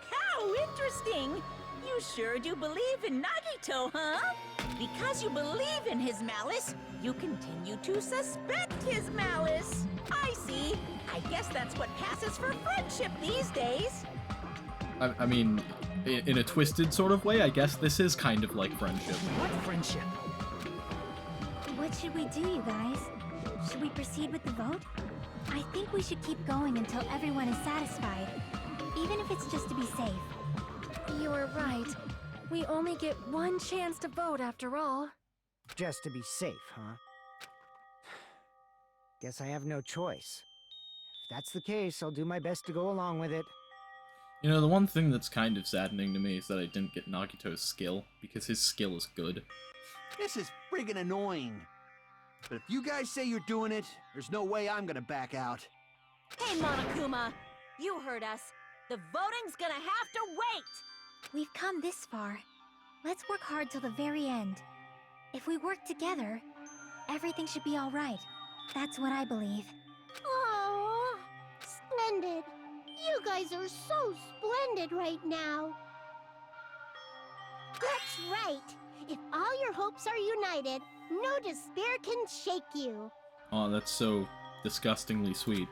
How interesting! You sure do believe in Nagito, huh? Because you believe in his malice, you continue to suspect his malice. I see. I guess that's what passes for friendship these days. I mean, in a twisted sort of way, I guess this is kind of like friendship. What friendship? What should we do, you guys? Should we proceed with the vote? I think we should keep going until everyone is satisfied, even if it's just to be safe. You're right. We only get one chance to vote after all. Just to be safe, huh? Guess I have no choice. If that's the case, I'll do my best to go along with it. You know, the one thing that's kind of saddening to me is that I didn't get Nagito's skill, because his skill is good. This is friggin' annoying. But if you guys say you're doing it, there's no way I'm gonna back out. Hey, Monokuma! You heard us. The voting's gonna have to wait! We've come this far. Let's work hard till the very end. If we work together, everything should be all right. That's what I believe. Oh, splendid. You guys are so splendid right now. That's right. If all your hopes are united, no despair can shake you. Oh, that's so disgustingly sweet.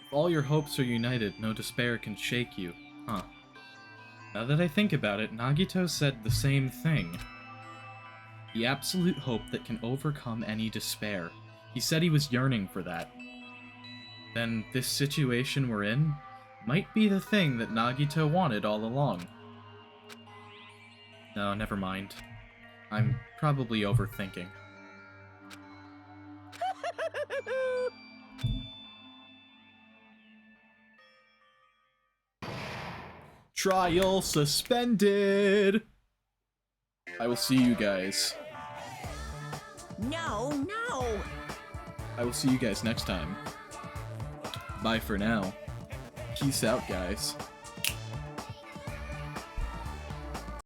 If all your hopes are united, no despair can shake you. Huh. Now that I think about it, Nagito said the same thing. The absolute hope that can overcome any despair. He said he was yearning for that. Then this situation we're in might be the thing that Nagito wanted all along. No, never mind. I'm probably overthinking. Trial suspended! I will see you guys. No. I will see you guys next time. Bye for now. Peace out, guys.